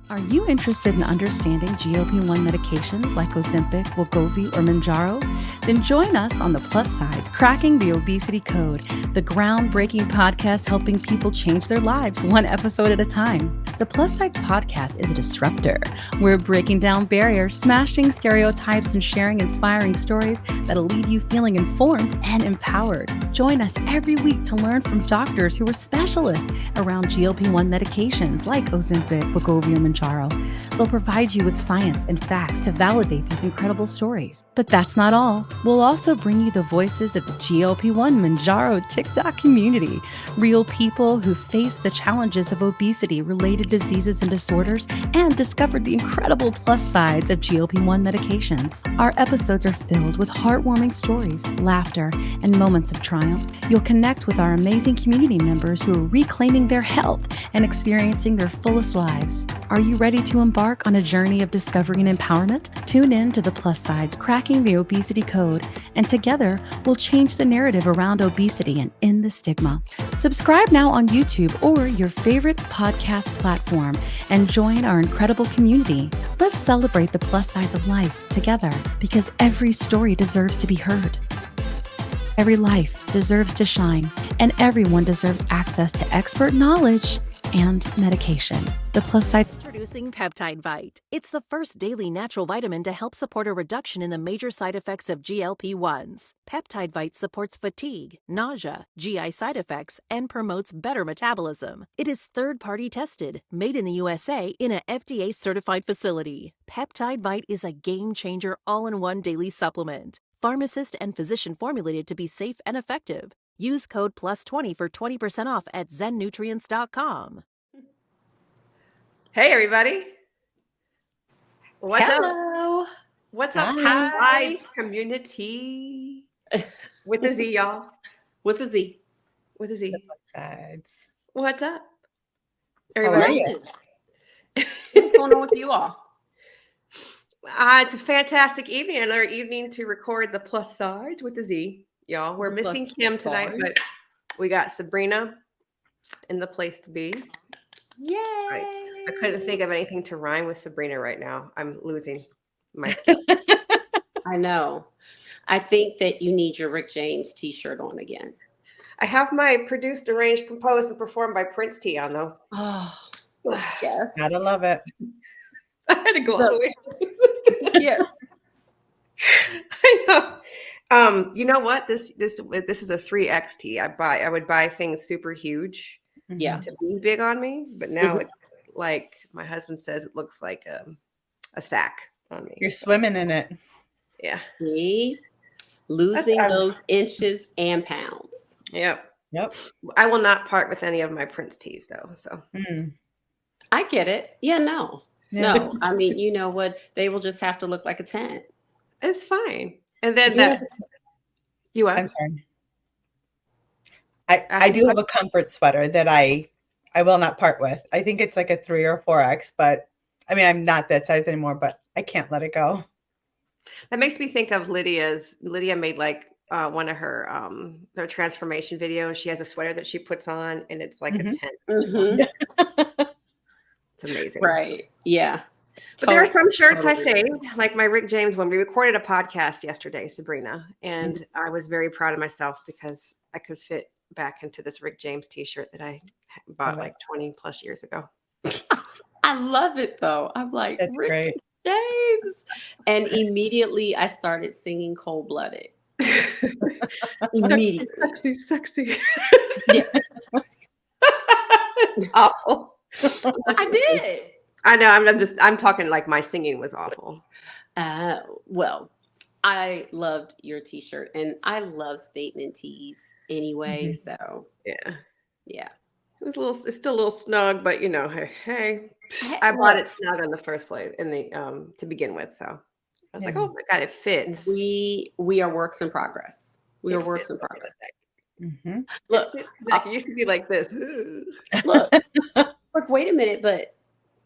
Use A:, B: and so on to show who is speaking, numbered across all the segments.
A: Are you interested in understanding GLP-1 medications like Ozempic, Wegovy, or Mounjaro? Then join us on The Plus Sides, Cracking the Obesity Code, the groundbreaking podcast helping people change their lives one episode at a time. The Plus Sides podcast is a disruptor. We're breaking down barriers, smashing stereotypes, and sharing inspiring stories that'll leave you feeling informed and empowered. Join us every week to learn from doctors who are specialists around GLP-1 medications like Ozempic, Wegovy, or Mounjaro. They'll provide you with science and facts to validate these incredible stories. But that's not all. We'll also bring you the voices of the GLP-1 Mounjaro TikTok community, real people who face the challenges of obesity-related diseases and disorders and discovered the incredible plus sides of GLP-1 medications. Our episodes are filled with heartwarming stories, laughter, and moments of triumph. You'll connect with our amazing community members who are reclaiming their health and experiencing their fullest lives. Are you ready to embark on a journey of discovery and empowerment? Tune in to The Plus Sides, Cracking the Obesity Code, and together we'll change the narrative around obesity and end the stigma. Subscribe now on YouTube or your favorite podcast platform and join our incredible community. Let's celebrate the plus sides of life together, because every story deserves to be heard. Every life deserves to shine, and everyone deserves access to expert knowledge and medication. The Plus Side.
B: Introducing Peptide Vite. It's the first daily natural vitamin to help support a reduction in the major side effects of GLP1s. Peptide Vite supports fatigue, nausea, GI side effects, and promotes better metabolism. It is third-party tested, made in the USA in a FDA-certified facility. Peptide Vite is a game-changer all-in-one daily supplement. Pharmacist and physician formulated to be safe and effective. Use code PLUS20 for 20% off at zennutrients.com.
C: Hey, everybody. What's
D: Hello.
C: up? What's up,
D: Hi.
C: Sides community? With a Z, y'all.
D: With a Z.
C: With a Z.
E: Sides.
C: What's up,
E: How are
C: everybody?
E: you?
D: What's going on with you all?
C: It's a fantastic evening. Another evening to record the Plus Sides with a Z, y'all. We're
D: The
C: missing
D: Plus
C: Kim tonight,
D: Sides.
C: but we got Sabrina in the place to be.
D: Yay.
C: I couldn't think of anything to rhyme with Sabrina right now. I'm losing my skill.
D: I know. I think that you need your Rick James t-shirt on again.
C: I have my produced, arranged, composed, and performed by Prince tee on, though.
D: Oh, yes.
E: Gotta love it.
C: I had to go all the way.
D: Yeah.
C: I know. You know what? This is a 3XT. I would buy things super huge
D: Yeah.
C: to be big on me, but now it's like my husband says it looks like a sack on me.
E: You're swimming in it.
C: Yeah.
D: See? Losing those inches and pounds.
C: Yep.
E: Yep.
C: I will not part with any of my Prince tees though. So
D: I get it. Yeah, no.
E: Yeah.
D: No. I mean, you know what? They will just have to look like a tent.
C: it's fine. And then
E: Yeah.
C: you are.
E: I'm sorry. I do have a comfort sweater that I will not part with. I think it's like a 3 or 4X, but I mean, I'm not that size anymore, but I can't let it go.
C: That makes me think of Lydia made like one of her transformation videos. She has a sweater that she puts on and it's like a tent.
D: Mhm.
C: It's amazing.
D: Right. Yeah.
C: But there are some shirts I
D: Totally.
C: saved, like my Rick James one. We recorded a podcast yesterday, Sabrina, and I was very proud of myself because I could fit back into this Rick James t-shirt that I bought like 20 plus years ago.
D: I love it though. I'm like,
E: That's
D: Rick
E: great.
D: James. And immediately I started singing Cold Blooded. Immediately.
C: Sexy.
D: Yeah.
C: Awful.
D: I did.
C: I know. I'm talking like my singing was awful.
D: Well, I loved your t-shirt and I love statement tees anyway. So
C: Yeah. It's still a little snug, but you know, hey, I bought it snug in the first place to begin with. So I was like, oh my God, it fits.
D: We are works in progress. We are works in progress.
E: Mm-hmm.
D: Look,
C: Like it used to be like this.
D: look, wait a minute, but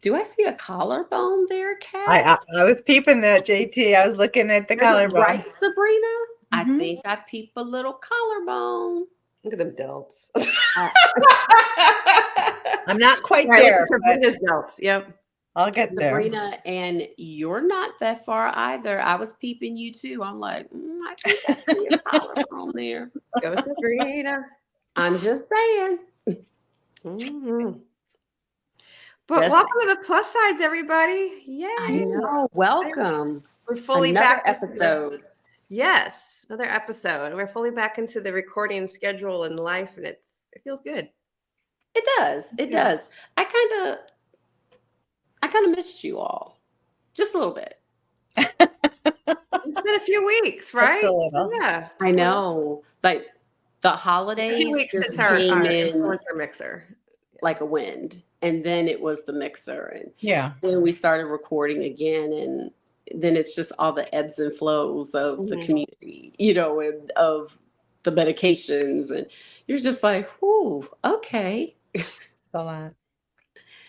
D: do I see a collarbone there, Kat?
E: I was peeping that, JT. I was looking at the collarbone.
D: Right, Sabrina? I
E: Mhm.
D: think I peep a little collarbone.
C: Look at them delts.
E: I'm not quite
C: Right,
E: there.
C: look at Sabrina's delts. Yep.
E: I'll get there.
D: Sabrina, and you're not that far either. I was peeping you too. I'm like, I think I see a collarbone there.
C: Go Sabrina.
D: I'm just saying.
C: Mm-hmm. But welcome to the plus sides, everybody. Yay.
D: I know. Welcome.
C: We're fully
D: Another
C: back.
D: episode.
C: Yes, another episode. We're fully back into the recording schedule and life, and it feels good.
D: It does. It does. I kind of missed you all. Just a little bit.
C: It's been a few weeks, right?
E: Yeah.
D: I know. Like the holidays.
C: A few weeks since our influencer mixer.
D: Like a wind. And then it was the mixer. And
E: yeah.
D: then we started recording again. And then it's just all the ebbs and flows of the community, you know, and of the medications. And you're just like, whoo, okay.
E: It's a lot.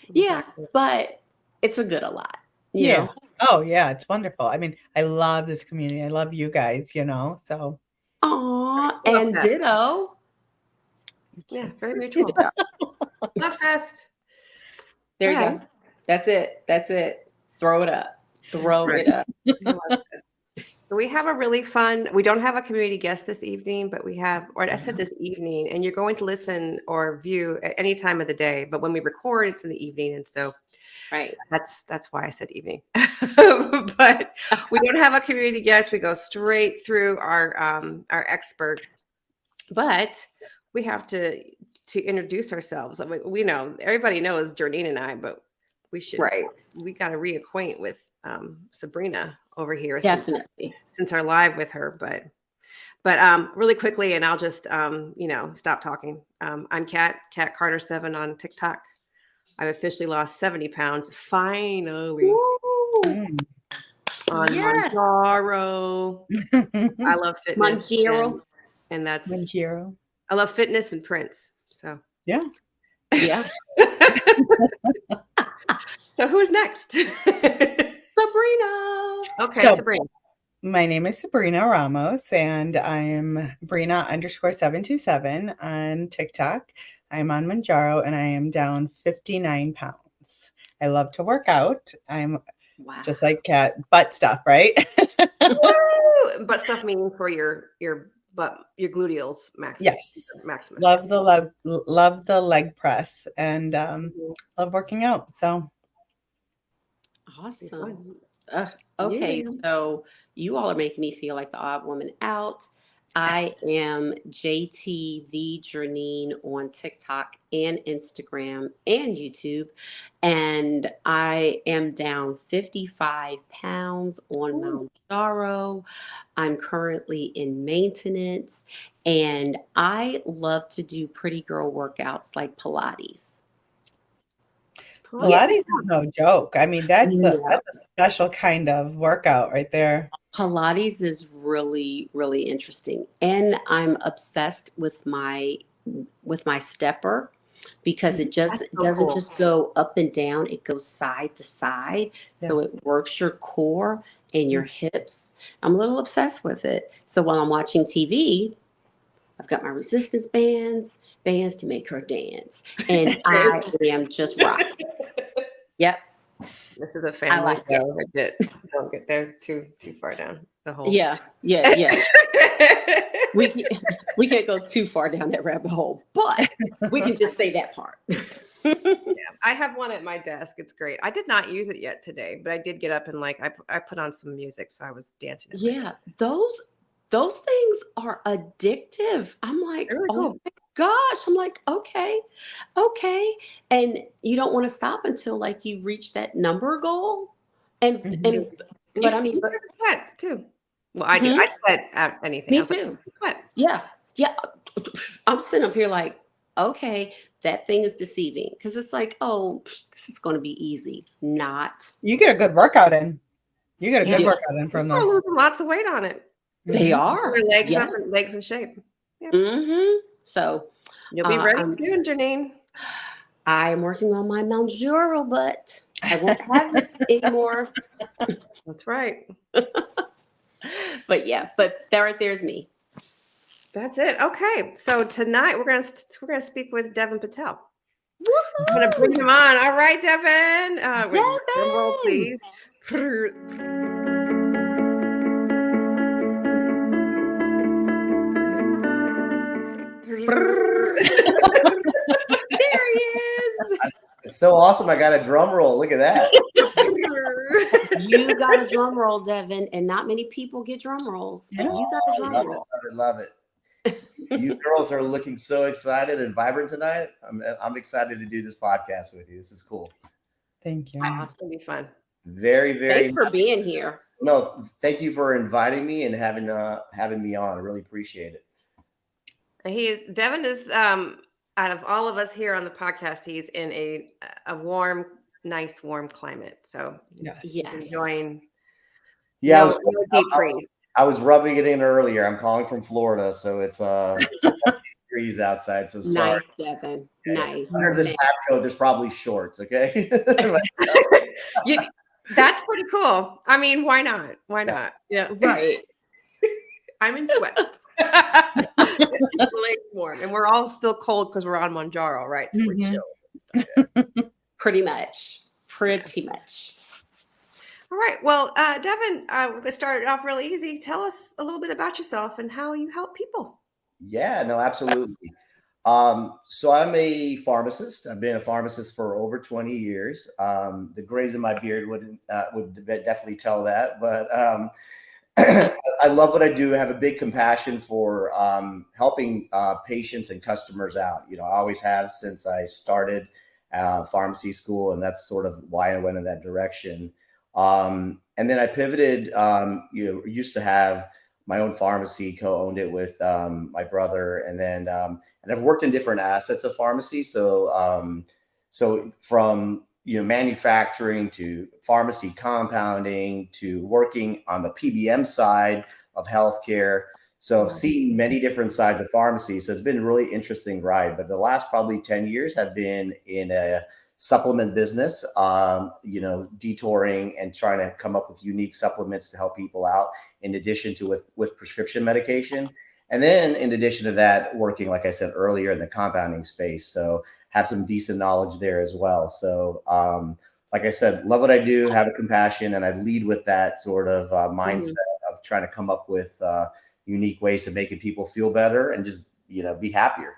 D: Yeah, but it's a good a lot. You know?
E: Oh, yeah. It's wonderful. I mean, I love this community. I love you guys, you know, so.
D: Aw, and ditto.
C: Yeah, very mutual. Love fest.
D: There you go. That's it. That's it. Throw it up. Throw it up.
C: We have a really fun, we don't have a community guest this evening, but we have, or I said this evening, and you're going to listen or view at any time of the day, but when we record, it's in the evening. And so that's why I said evening. But we don't have a community guest. We go straight through our expert, but we have to introduce ourselves. I mean, we know, everybody knows Jardine and I, but we should, we got to reacquaint with Sabrina over here.
D: Definitely.
C: Since our live with her, but really quickly, and I'll just, stop talking. I'm Kat Carter 7 on TikTok. I've officially lost 70 pounds. Finally. On Mounjaro. I love fitness.
D: Mounjaro.
C: And that's
E: Mounjaro.
C: I love fitness and Prince. So
E: yeah.
C: So who's next?
D: Sabrina.
C: Okay,
E: so,
C: Sabrina.
E: My name is Sabrina Ramos, and I'm Brina_727 on TikTok. I'm on Mounjaro, and I am down 59 pounds. I love to work out. I'm just like Kat, butt stuff, right?
C: Woo! Butt stuff meaning for your butt, your gluteals max.
E: Yes.
C: Maximus.
E: Love the leg press, and love working out. So
D: awesome. Okay, so you all are making me feel like the odd woman out. I am JT the Janine on TikTok and Instagram and YouTube, and I am down 55 pounds on Mounjaro. I'm currently in maintenance, and I love to do pretty girl workouts like Pilates.
E: Pilates is no joke. I mean, that's a special kind of workout right there.
D: Pilates is really, really interesting. And I'm obsessed with my stepper because it just doesn't just go up and down. It goes side to side. Yeah. So it works your core and your hips. I'm a little obsessed with it. So while I'm watching TV, I've got my resistance bands to make her dance. And I am just rocking. Yep.
C: This is a family show. Don't get there too far down the hole.
D: Yeah. We can't go too far down that rabbit hole, but we can just say that part.
C: I have one at my desk. It's great. I did not use it yet today, but I did get up and I put on some music, so I was dancing.
D: Those things are addictive. I'm like, really cool. My gosh. I'm like, okay. And you don't want to stop until like you reach that number goal. But I mean,
C: you sweat too. Well, I do. I sweat at anything.
D: Me too.
C: Sweat.
D: Yeah. I'm sitting up here like, okay, that thing is deceiving because it's like, oh, this is going to be easy. Not.
E: You get a good workout in. Workout in from those.
C: Losing lots of weight on it.
D: They are.
C: Your legs up and legs in shape. Yep.
D: So
C: you'll be ready soon, Janine.
D: I'm working on my Mounjaro, but I won't have it anymore.
C: That's right.
D: But there's me.
C: That's it. Okay. So tonight we're gonna speak with Devin Patel. I'm going to bring him on. All right, Devin.
D: Devin!
C: Drum roll, please.
D: There he is.
F: It's so awesome. I got a drum roll. Look at that.
D: You got a drum roll, Devin, and not many people get drum rolls.
E: Yeah.
D: You got a drum roll.
F: I love it. You girls are looking so excited and vibrant tonight. I'm excited to do this podcast with you. This is cool.
E: Thank you.
C: It's going to be fun.
F: Very, very.
D: Thanks for being here.
F: No, thank you for inviting me and having me on. I really appreciate it.
C: Devin is out of all of us here on the podcast, he's in a warm, nice, warm climate. So he's enjoying.
F: Yeah,
C: I
F: was rubbing it in earlier. I'm calling from Florida, so it's 100 degrees outside. So sorry.
D: Nice, Devin.
F: Okay.
D: Nice.
F: Under this hat coat, there's probably shorts. Okay.
C: That's pretty cool. I mean, why not? Why not? Yeah.
D: Right.
C: I'm in sweats. It's really warm, and we're all still cold because we're on Mounjaro, right? So we're chill.
D: Pretty much.
C: All right. Well, Devin, we started off really easy. Tell us a little bit about yourself and how you help people.
F: Yeah, no, absolutely. So I'm a pharmacist. I've been a pharmacist for over 20 years. The grays in my beard would definitely tell that, but I love what I do. I have a big compassion for helping patients and customers out. You know, I always have since I started pharmacy school, and that's sort of why I went in that direction. And then I pivoted. Used to have my own pharmacy, co-owned it with my brother, and then and I've worked in different assets of pharmacy. So from manufacturing to pharmacy compounding to working on the PBM side of healthcare. So I've seen many different sides of pharmacy. So it's been a really interesting ride. But the last probably 10 years have been in a supplement business, detouring and trying to come up with unique supplements to help people out in addition to with prescription medication. And then in addition to that, working, like I said earlier, in the compounding space. So have some decent knowledge there as well. So like I said, love what I do, have a compassion, and I lead with that sort of mindset of trying to come up with unique ways of making people feel better and just, be happier.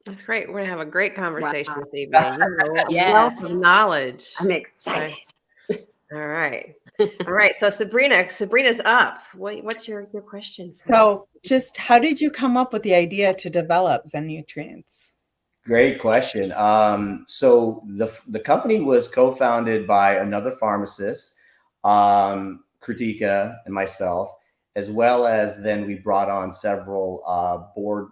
C: That's great. We're going to have a great conversation this evening.
D: Yes.
C: Wealth of knowledge.
D: I'm excited.
C: All right. All right. So Sabrina's up. What's your question?
E: So just how did you come up with the idea to develop Zen Nutrients?
F: Great question. So the company was co-founded by another pharmacist, Kritika, and myself, as well as then we brought on several board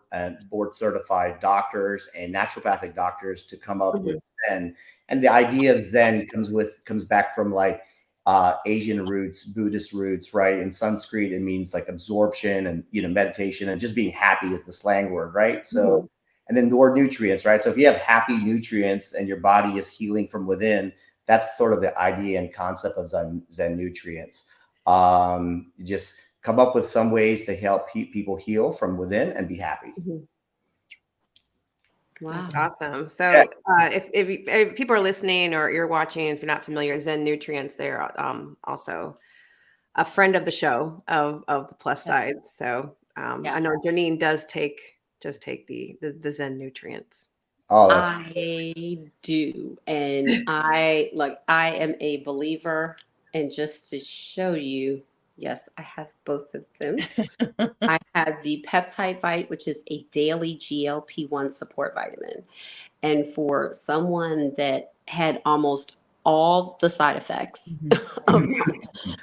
F: certified doctors and naturopathic doctors to come up with Zen. And the idea of Zen comes back from like Asian roots, Buddhist roots, right? And Sanskrit, it means like absorption and meditation, and just being happy is the slang word, right? So. And then the word nutrients, right? So if you have happy nutrients and your body is healing from within, that's sort of the idea and concept of Zen Nutrients. Just come up with some ways to help people heal from within and be happy.
D: Wow.
C: That's awesome. So if people are listening or you're watching, if you're not familiar, Zen Nutrients, they're also a friend of the show of the plus sides. So I know Janine does take the Zen Nutrients.
F: Oh, that's
D: I do. And I am a believer. And just to show you, yes, I have both of them. I have the Peptide Bite, which is a daily GLP1 support vitamin. And for someone that had almost all the side effects of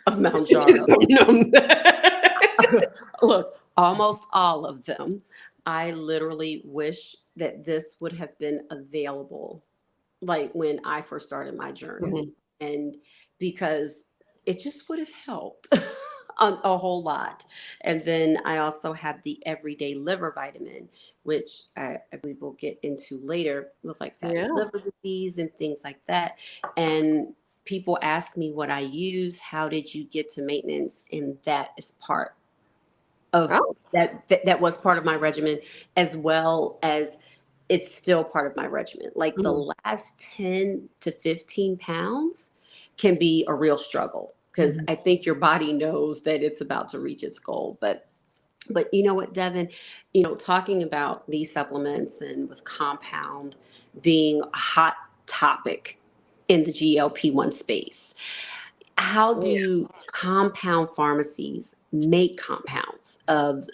D: Mounjaro, look, almost all of them, I literally wish that this would have been available like when I first started my journey. And because it just would have helped a whole lot. And then I also have the everyday liver vitamin, which I believe we'll get into later with like fatty liver disease and things like that. And people ask me what I use, how did you get to maintenance? And that is part of that was part of my regimen, as well as it's still part of my regimen. Like the
C: Mhm.
D: last 10 to 15 pounds can be a real struggle because I think your body knows that it's about to reach its goal. But you know what, Devin, talking about these supplements and with compound being a hot topic in the GLP-1 space, how
C: Yeah.
D: do compound pharmacies make compounds of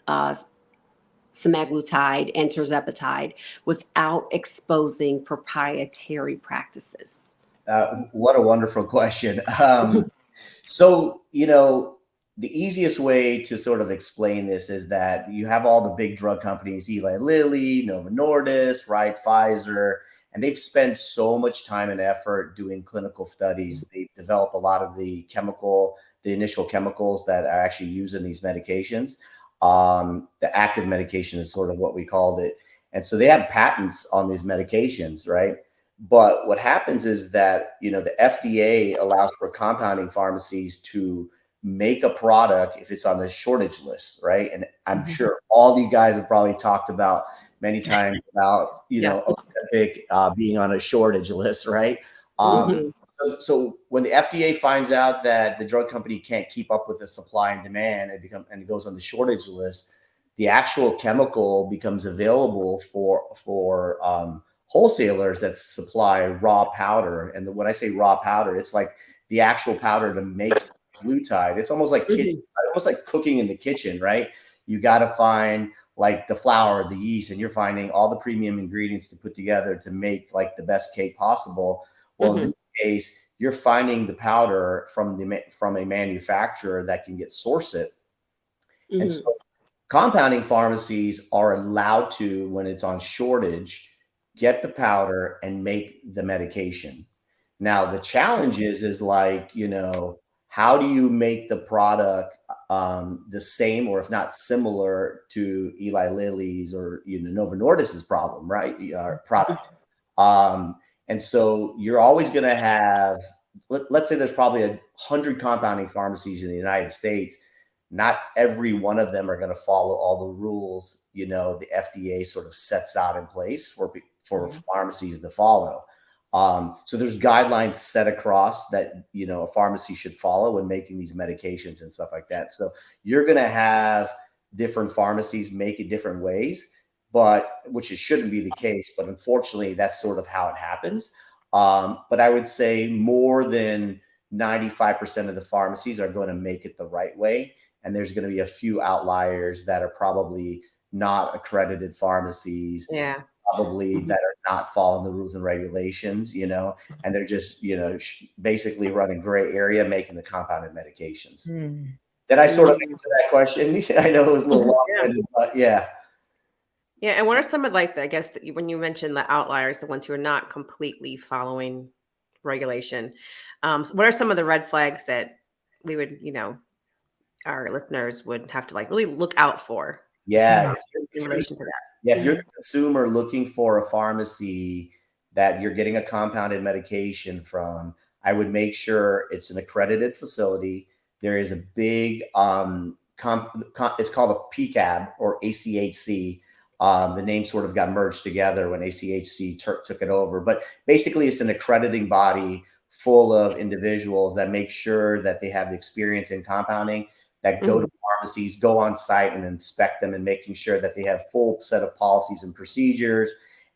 D: semaglutide and tirzepatide without exposing proprietary practices?
F: What a wonderful question. So, the easiest way to sort of explain this is that you have all the big drug companies, Eli Lilly, Novo Nordisk, right, Pfizer, and they've spent so much time and effort doing clinical studies. They've developed a lot of the initial chemicals that are actually used in these medications. The active medication is sort of what we called it. And so they have patents on these medications, right? But what happens is that, the FDA allows for compounding pharmacies to make a product if it's on the shortage list, right? And I'm sure all you guys have probably talked about many times about,
C: Yeah.
F: Ozempic being on a shortage list, right?
C: Mhm.
F: So when the FDA finds out that the drug company can't keep up with the supply and demand and it goes on the shortage list, the actual chemical becomes available for wholesalers that supply raw powder. And when I say raw powder, it's like the actual powder to make glutide. It's almost like cooking in the kitchen, right? You got to find like the flour, the yeast, and you're finding all the premium ingredients to put together to make like the best cake possible. Well, in this case, you're finding the powder from a manufacturer that can source it. And so compounding pharmacies are allowed to, when it's on shortage, get the powder and make the medication. Now, the challenge is like, how do you make the product the same or if not similar to Eli Lilly's or Novo Nordisk's problem, right? Product. And so you're always going to have, let's say there's probably 100 compounding pharmacies in the United States. Not every one of them are going to follow all the rules, the FDA sort of sets out in place for pharmacies to follow. So there's guidelines set across that, a pharmacy should follow when making these medications and stuff like that. So you're going to have different pharmacies make it different ways, which it shouldn't be the case. But unfortunately, that's sort of how it happens. But I would say more than 95% of the pharmacies are going to make it the right way. And there's going to be a few outliers that are probably not accredited pharmacies.
C: Yeah.
F: Probably that are not following the rules and regulations, and they're just, basically running gray area, making the compounded medications. Did I sort of answer that question? I know it was a little long-winded, but yeah.
C: Yeah. And what are some of when you mentioned the outliers, the ones who are not completely following regulation, what are some of the red flags that we would, our listeners would have to really look out for?
F: Yeah.
C: In relation to that.
F: Yeah, if you're the consumer looking for a pharmacy that you're getting a compounded medication from, I would make sure it's an accredited facility. There is a big, it's called a PCAB or ACHC. The name sort of got merged together when ACHC took it over. But basically, it's an accrediting body full of individuals that make sure that they have the experience in compounding, that go to pharmacies, go on site and inspect them and making sure that they have full set of policies and procedures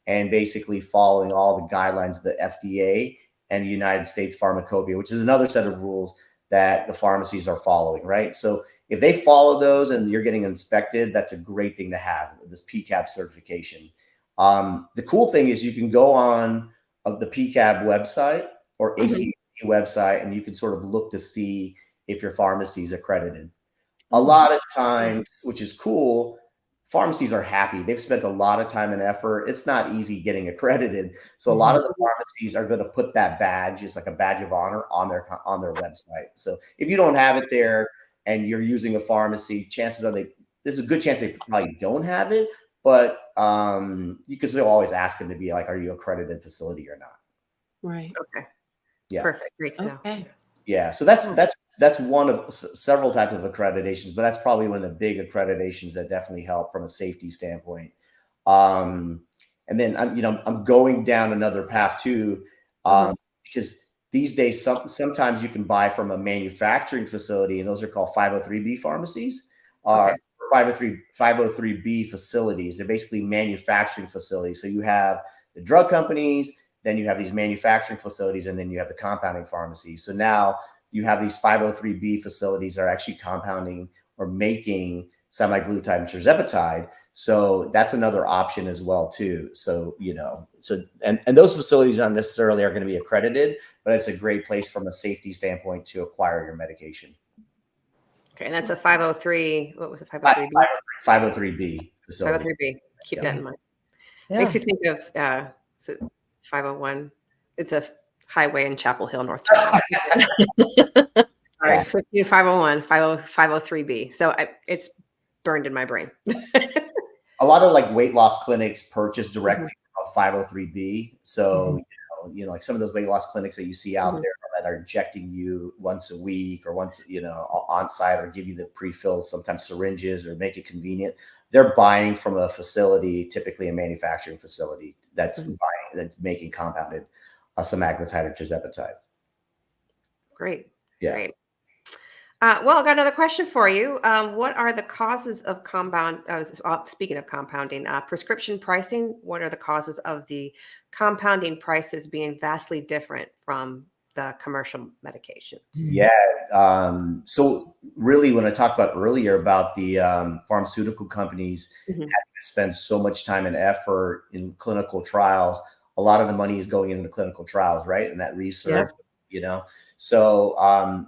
F: and basically following all the guidelines of the FDA and the United States Pharmacopoeia, which is another set of rules that the pharmacies are following, right? So if they follow those and you're getting inspected, that's a great thing to have, this PCAB certification. The cool thing is you can go on the PCAB website or ACHC website and you can sort of look to see if your pharmacy is accredited. A lot of times, which is cool, pharmacies are happy. They've spent a lot of time and effort. It's not easy getting accredited. So a lot of the pharmacies are going to put that badge, it's like a badge of honor, on their website. So if you don't have it there and you're using a pharmacy, chances are there's a good chance they probably don't have it, but you can still always ask them to be like, are you accredited facility or not?
D: Right.
C: Okay.
F: Yeah.
C: Perfect. Great to know.
D: Okay.
F: Yeah. So that's one of several types of accreditations, but that's probably one of the big accreditations that definitely help from a safety standpoint. And And then I'm going down another path too, because these days, sometimes you can buy from a manufacturing facility, and those are called 503B pharmacies, or 503B facilities. They're basically manufacturing facilities. So you have the drug companies, then you have these manufacturing facilities, and then you have the compounding pharmacies. So now you have these 503B facilities that are actually compounding or making semaglutide and tirzepatide. So that's another option as well too. So, and those facilities not necessarily are going to be accredited, but it's a great place from a safety standpoint to acquire your medication.
C: Okay. And that's a 503. What was it? 503B?
F: 503B facility.
C: 503B. Keep that in mind.
A: Yeah.
C: Makes me think of, is it 501? It's a highway in Chapel Hill, North Carolina. Sorry, 501, 503B. So it's burned in my brain.
F: A lot of like weight loss clinics purchase directly from 503B. So, like some of those weight loss clinics that you see out there that are injecting you once a week or once, on site, or give you the pre-filled, sometimes syringes, or make it convenient. They're buying from a facility, typically a manufacturing facility that's making compounded semaglutide or tirzepatide.
C: Great.
F: Yeah.
C: Great. Well, I got another question for you. What are the causes of speaking of compounding, prescription pricing? What are the causes of the compounding prices being vastly different from the commercial medications?
F: Yeah. So really, when I talked about earlier about the pharmaceutical companies having to spend so much time and effort in clinical trials, a lot of the money is going into clinical trials, right? And that research, So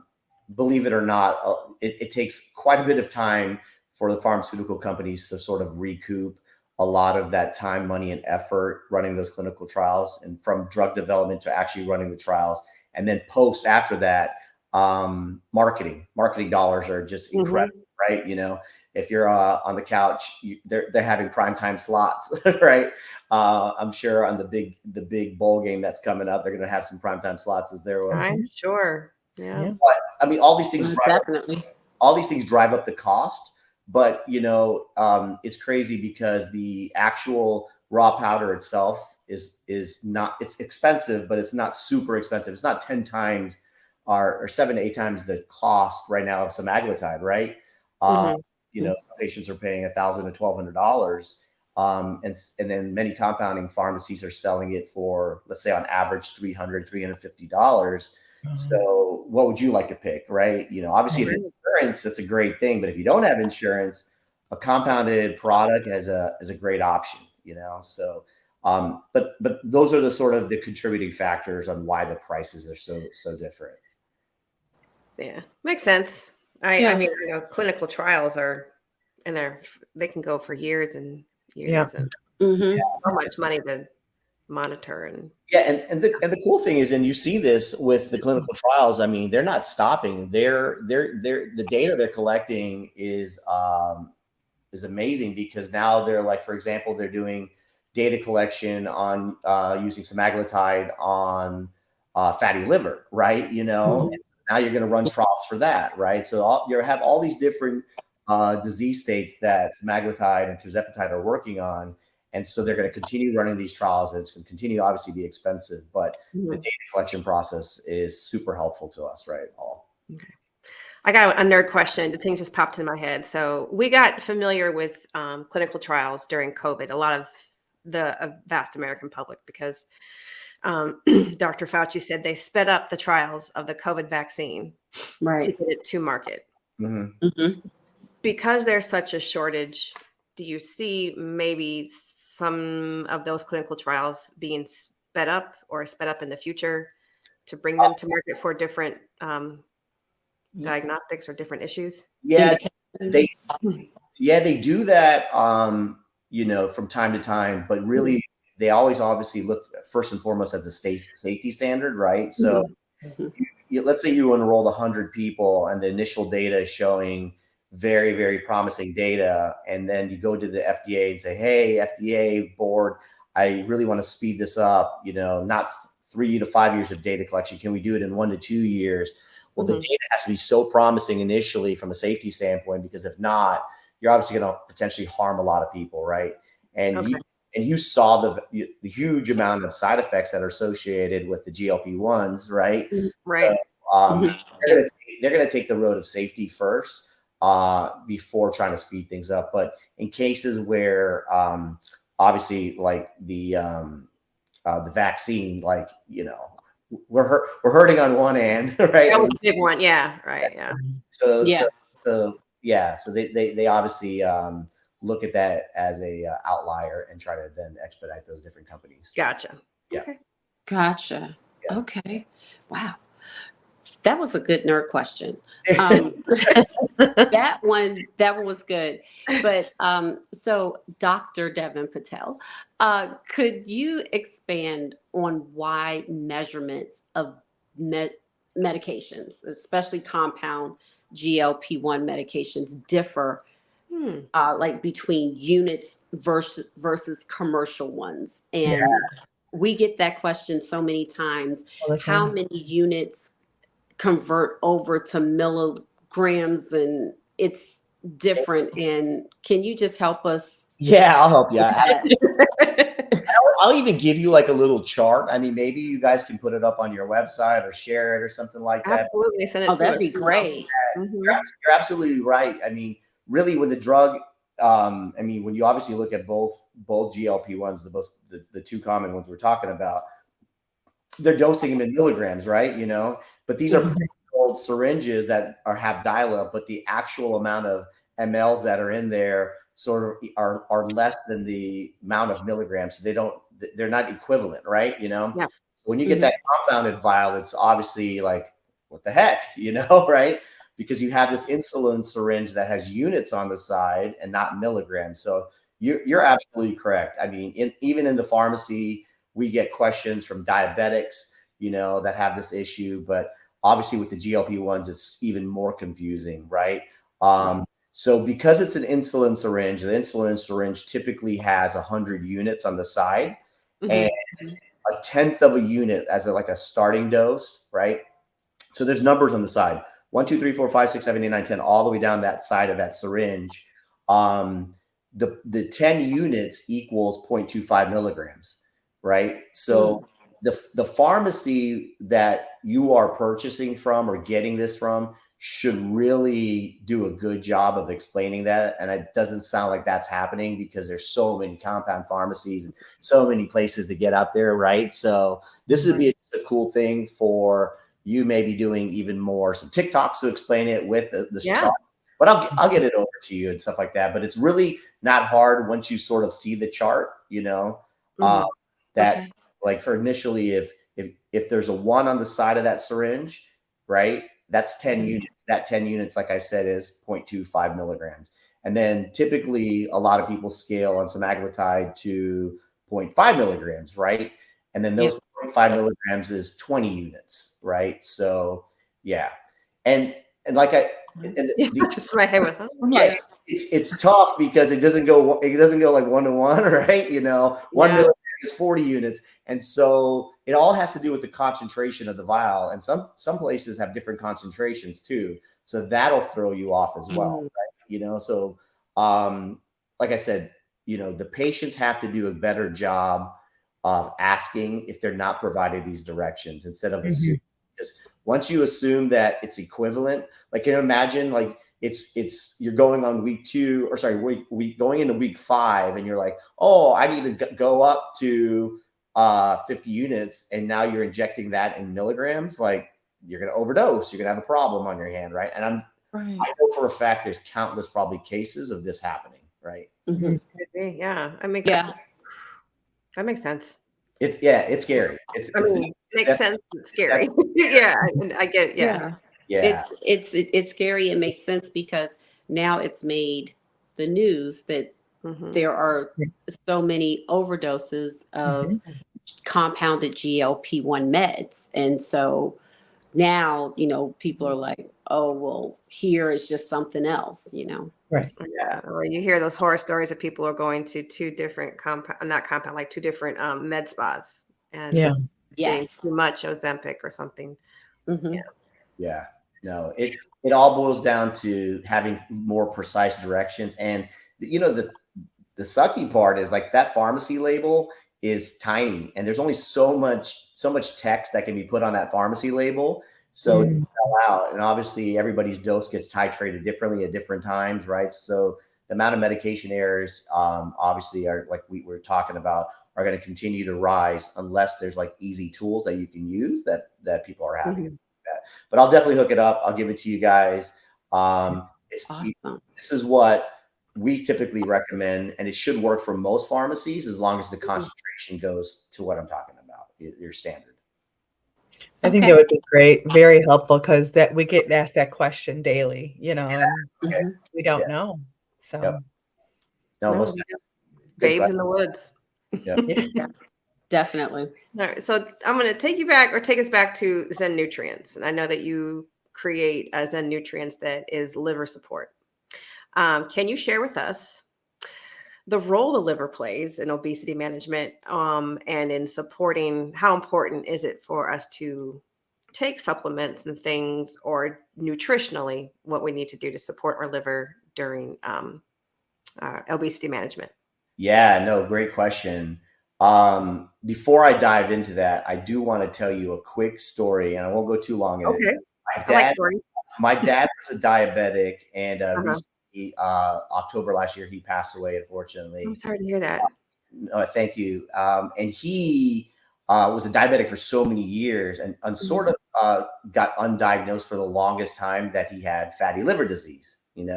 F: believe it or not, it takes quite a bit of time for the pharmaceutical companies to sort of recoup a lot of that time, money, and effort running those clinical trials, and from drug development to actually running the trials. And then post after that, marketing dollars are just incredible, right? If you're on the couch, they're having primetime slots, right? I'm sure on the big bowl game that's coming up, they're going to have some primetime slots as their.
C: I'm sure. Yeah.
F: But I mean, all these things
D: Definitely.
F: all these things drive up the cost. But it's crazy because the actual raw powder itself is not, it's expensive, but it's not super expensive. It's not 10 times or 7 to 8 times the cost right now of semaglutide, right? Some patients are paying $1,000 to $1,200. And then many compounding pharmacies are selling it for, let's say on average, $300, $350. So what would you like to pick, right? Obviously if you have insurance, that's a great thing. But if you don't have insurance, a compounded product is a great option, So, but those are the sort of the contributing factors on why the prices are so different.
C: Yeah, makes sense. I mean, clinical trials are, and they can go for years and years, and so much money to monitor. And
F: the cool thing is, and you see this with the clinical trials, I mean, they're not stopping. The data they're collecting is amazing, because now they're like, for example, they're doing data collection on using semaglutide on fatty liver, right? Now you're going to run trials for that, right? So you have all these different disease states that semaglutide and tirzepatide are working on. And so they're going to continue running these trials, and it's going to continue to obviously be expensive, but the data collection process is super helpful to us, right?
C: Okay. I got a nerd question. The thing just popped in my head. So we got familiar with clinical trials during COVID, a lot of the vast American public, because Dr. Fauci said they sped up the trials of the COVID vaccine to get it to market. Because there's such a shortage, do you see maybe some of those clinical trials being sped up in the future to bring them to market for different diagnostics or different issues?
F: Yeah, they do that, from time to time, but really they always obviously look first and foremost at the safety standard, right? So let's say you enrolled 100 people and the initial data is showing very, very promising data. And then you go to the FDA and say, hey, FDA board, I really want to speed this up, not 3 to 5 years of data collection. Can we do it in 1 to 2 years? Well, the data has to be so promising initially from a safety standpoint, because if not, you're obviously going to potentially harm a lot of people, right? And and you saw the huge amount of side effects that are associated with the GLP-1s, right?
C: Right.
F: So they're gonna take the road of safety first before trying to speed things up. But in cases where obviously like the vaccine, like, you know, we're hurting on one end, right?
C: That was a big one. Yeah. Right. Yeah.
F: So
D: Yeah.
F: so they obviously look at that as a outlier and try to then expedite those different companies.
C: Gotcha.
F: Yeah.
C: Okay.
D: Gotcha.
F: Yeah.
D: Okay. Wow. That was a good nerd question. That one was good. But so Dr. Devin Patel, could you expand on why measurements of medications, especially compound GLP-1 medications, differ like between units versus commercial ones? And we get that question so many times. How many units convert over to milligrams, and it's different? And can you just help us?
F: Yeah, I'll help you. I'll even give you like a little chart. I mean, maybe you guys can put it up on your website or share it or something like that.
C: Absolutely. Send it to
D: That'd
C: us.
D: be great.
F: You're absolutely right. I mean, really, with the drug, I mean, when you obviously look at both GLP-1s, the two common ones we're talking about, they're dosing them in milligrams, right? You know, but these are old syringes that have dial-up, but the actual amount of mLs that are in there sort of are less than the amount of milligrams. So they're not equivalent, right? You know, when you get that compounded vial, it's obviously like, what the heck, you know, right? Because you have this insulin syringe that has units on the side and not milligrams. So you're absolutely correct. I mean, even in the pharmacy, we get questions from diabetics, you know, that have this issue, but obviously with the GLP-1s, it's even more confusing, right? So because it's an insulin syringe, the insulin syringe typically has 100 units on the side, and a tenth of a unit as like a starting dose, right? So there's numbers on the side: 1, 2, 3, 4, 5, 6, 7, 8, 9, 10, all the way down that side of that syringe. The 10 units equals 0.25 milligrams, right? So the pharmacy that you are purchasing from or getting this from should really do a good job of explaining that. And it doesn't sound like that's happening because there's so many compound pharmacies and so many places to get out there, right? So this would be a cool thing for you, maybe doing even more some TikToks to explain it with this chart. But I'll get it over to you and stuff like that. But it's really not hard once you sort of see the chart, you know, like for initially, if there's a 1 on the side of that syringe, right, that's 10 units. That 10 units, like I said, is 0.25 milligrams. And then typically a lot of people scale on semaglutide to 0.5 milligrams, right? And then those 0.5 milligrams is 20 units, right? So yeah. And like
C: that's my head with
F: it's tough because it doesn't go like 1 to 1, right? You know, 1 milligram is 40 units. And so it all has to do with the concentration of the vial. And some places have different concentrations too. So that'll throw you off as well, right? You know, so like I said, you know, the patients have to do a better job of asking if they're not provided these directions instead of assuming. Because once you assume that it's equivalent, like, can you imagine, like, you're going on week 2, or sorry, week going into week 5, and you're like, oh, I need to go up to 50 units, and now you're injecting that in milligrams. Like, you're going to overdose. You're going to have a problem on your hand, right? And I know for a fact there's countless probably cases of this happening, right?
C: Yeah, that makes sense.
F: It's scary.
C: It makes sense. It's scary. Yeah, I get it.
D: Yeah. It's scary. It makes sense because now it's made the news that there are so many overdoses of compounded GLP-1 meds. And so now, you know, people are like, oh, well, here is just something else, you know?
E: Right.
C: Yeah. Or you hear those horror stories of people are going to 2 different 2 different med spas and getting too much Ozempic or something.
F: Yeah. No, it all boils down to having more precise directions. And, you know, the sucky part is like that pharmacy label is tiny, and there's only so much text that can be put on that pharmacy label. So it fell out, and obviously everybody's dose gets titrated differently at different times, right? So the amount of medication errors, obviously, are like we were talking about, are going to continue to rise unless there's like easy tools that you can use that people are having. That. But I'll definitely hook it up. I'll give it to you guys. It's
D: Awesome.
F: This is what we typically recommend, and it should work for most pharmacies as long as the concentration goes to what I'm talking about, your standard.
E: I think that would be great. Very helpful, because that we get asked that question daily, and we don't know. So
F: Yep. No, most
C: babes in the woods.
F: Yep.
D: Yeah, definitely.
C: All right, so I'm going to take us back to Zen Nutrients, and I know that you create a Zen Nutrients that is liver support. Can you share with us the role the liver plays in obesity management, and in supporting? How important is it for us to take supplements and things, or nutritionally, what we need to do to support our liver during obesity management?
F: Yeah, no, great question. Before I dive into that, I do want to tell you a quick story, and I won't go too long in it. My dad was a diabetic, and recently, October last year, he passed away, unfortunately.
C: I'm sorry to hear that.
F: No, thank you. And he was a diabetic for so many years, and sort of got undiagnosed for the longest time that he had fatty liver disease. He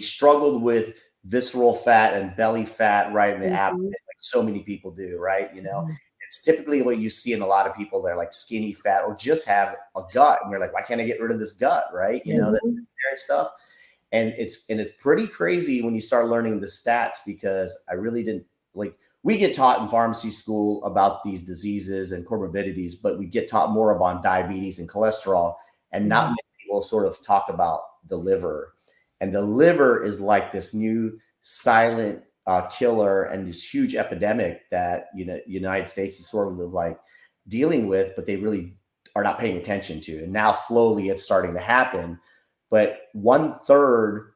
F: struggled with visceral fat and belly fat right in the abdomen, like so many people do, right? It's typically what you see in a lot of people. They're like skinny fat, or just have a gut, and you're like, why can't I get rid of this gut, right? That stuff. And it's pretty crazy when you start learning the stats, because I really didn't like. We get taught in pharmacy school about these diseases and comorbidities, but we get taught more about diabetes and cholesterol, and not many people sort of talk about the liver. And the liver is like this new silent killer, and this huge epidemic that United States is sort of like dealing with, but they really are not paying attention to. And now slowly it's starting to happen. But 1/3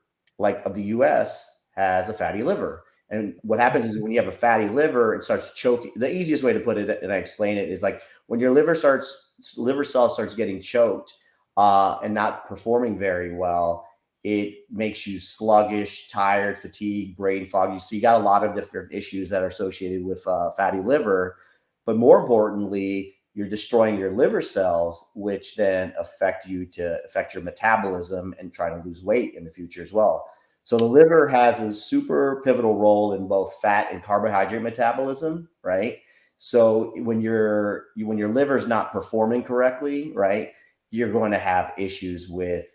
F: of the US has a fatty liver. And what happens is when you have a fatty liver, it starts choking. The easiest way to put it, and I explain it, is like when your liver cell starts getting choked and not performing very well, it makes you sluggish, tired, fatigued, brain foggy. So you got a lot of different issues that are associated with fatty liver. But more importantly, you're destroying your liver cells, which then affect your metabolism and try to lose weight in the future as well. So the liver has a super pivotal role in both fat and carbohydrate metabolism, right? So when your liver is not performing correctly, right, you're going to have issues with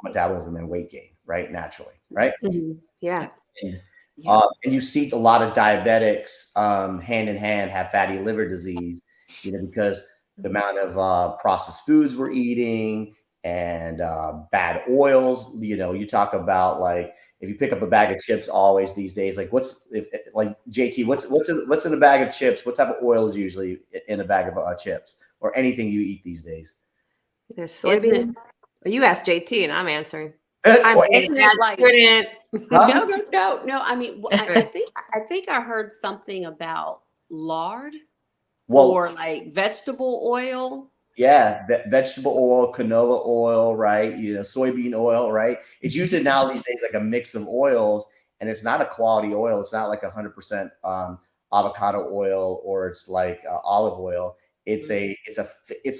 F: metabolism and weight gain, right? Naturally, right?
C: Yeah.
F: And you see a lot of diabetics hand in hand have fatty liver disease, because the amount of processed foods we're eating and bad oils. You talk about, like, if you pick up a bag of chips always these days, like JT, what's in a bag of chips? What type of oil is usually in a bag of chips, or anything you eat these days?
C: There's soybean. You asked JT and I'm answering.
D: I'm
C: student.
D: No. I mean, I think I heard something about lard, or like vegetable oil.
F: Yeah, vegetable oil, canola oil, right? Soybean oil, right? It's usually now these days like a mix of oils, and it's not a quality oil. It's not like 100% avocado oil, or it's like olive oil. It's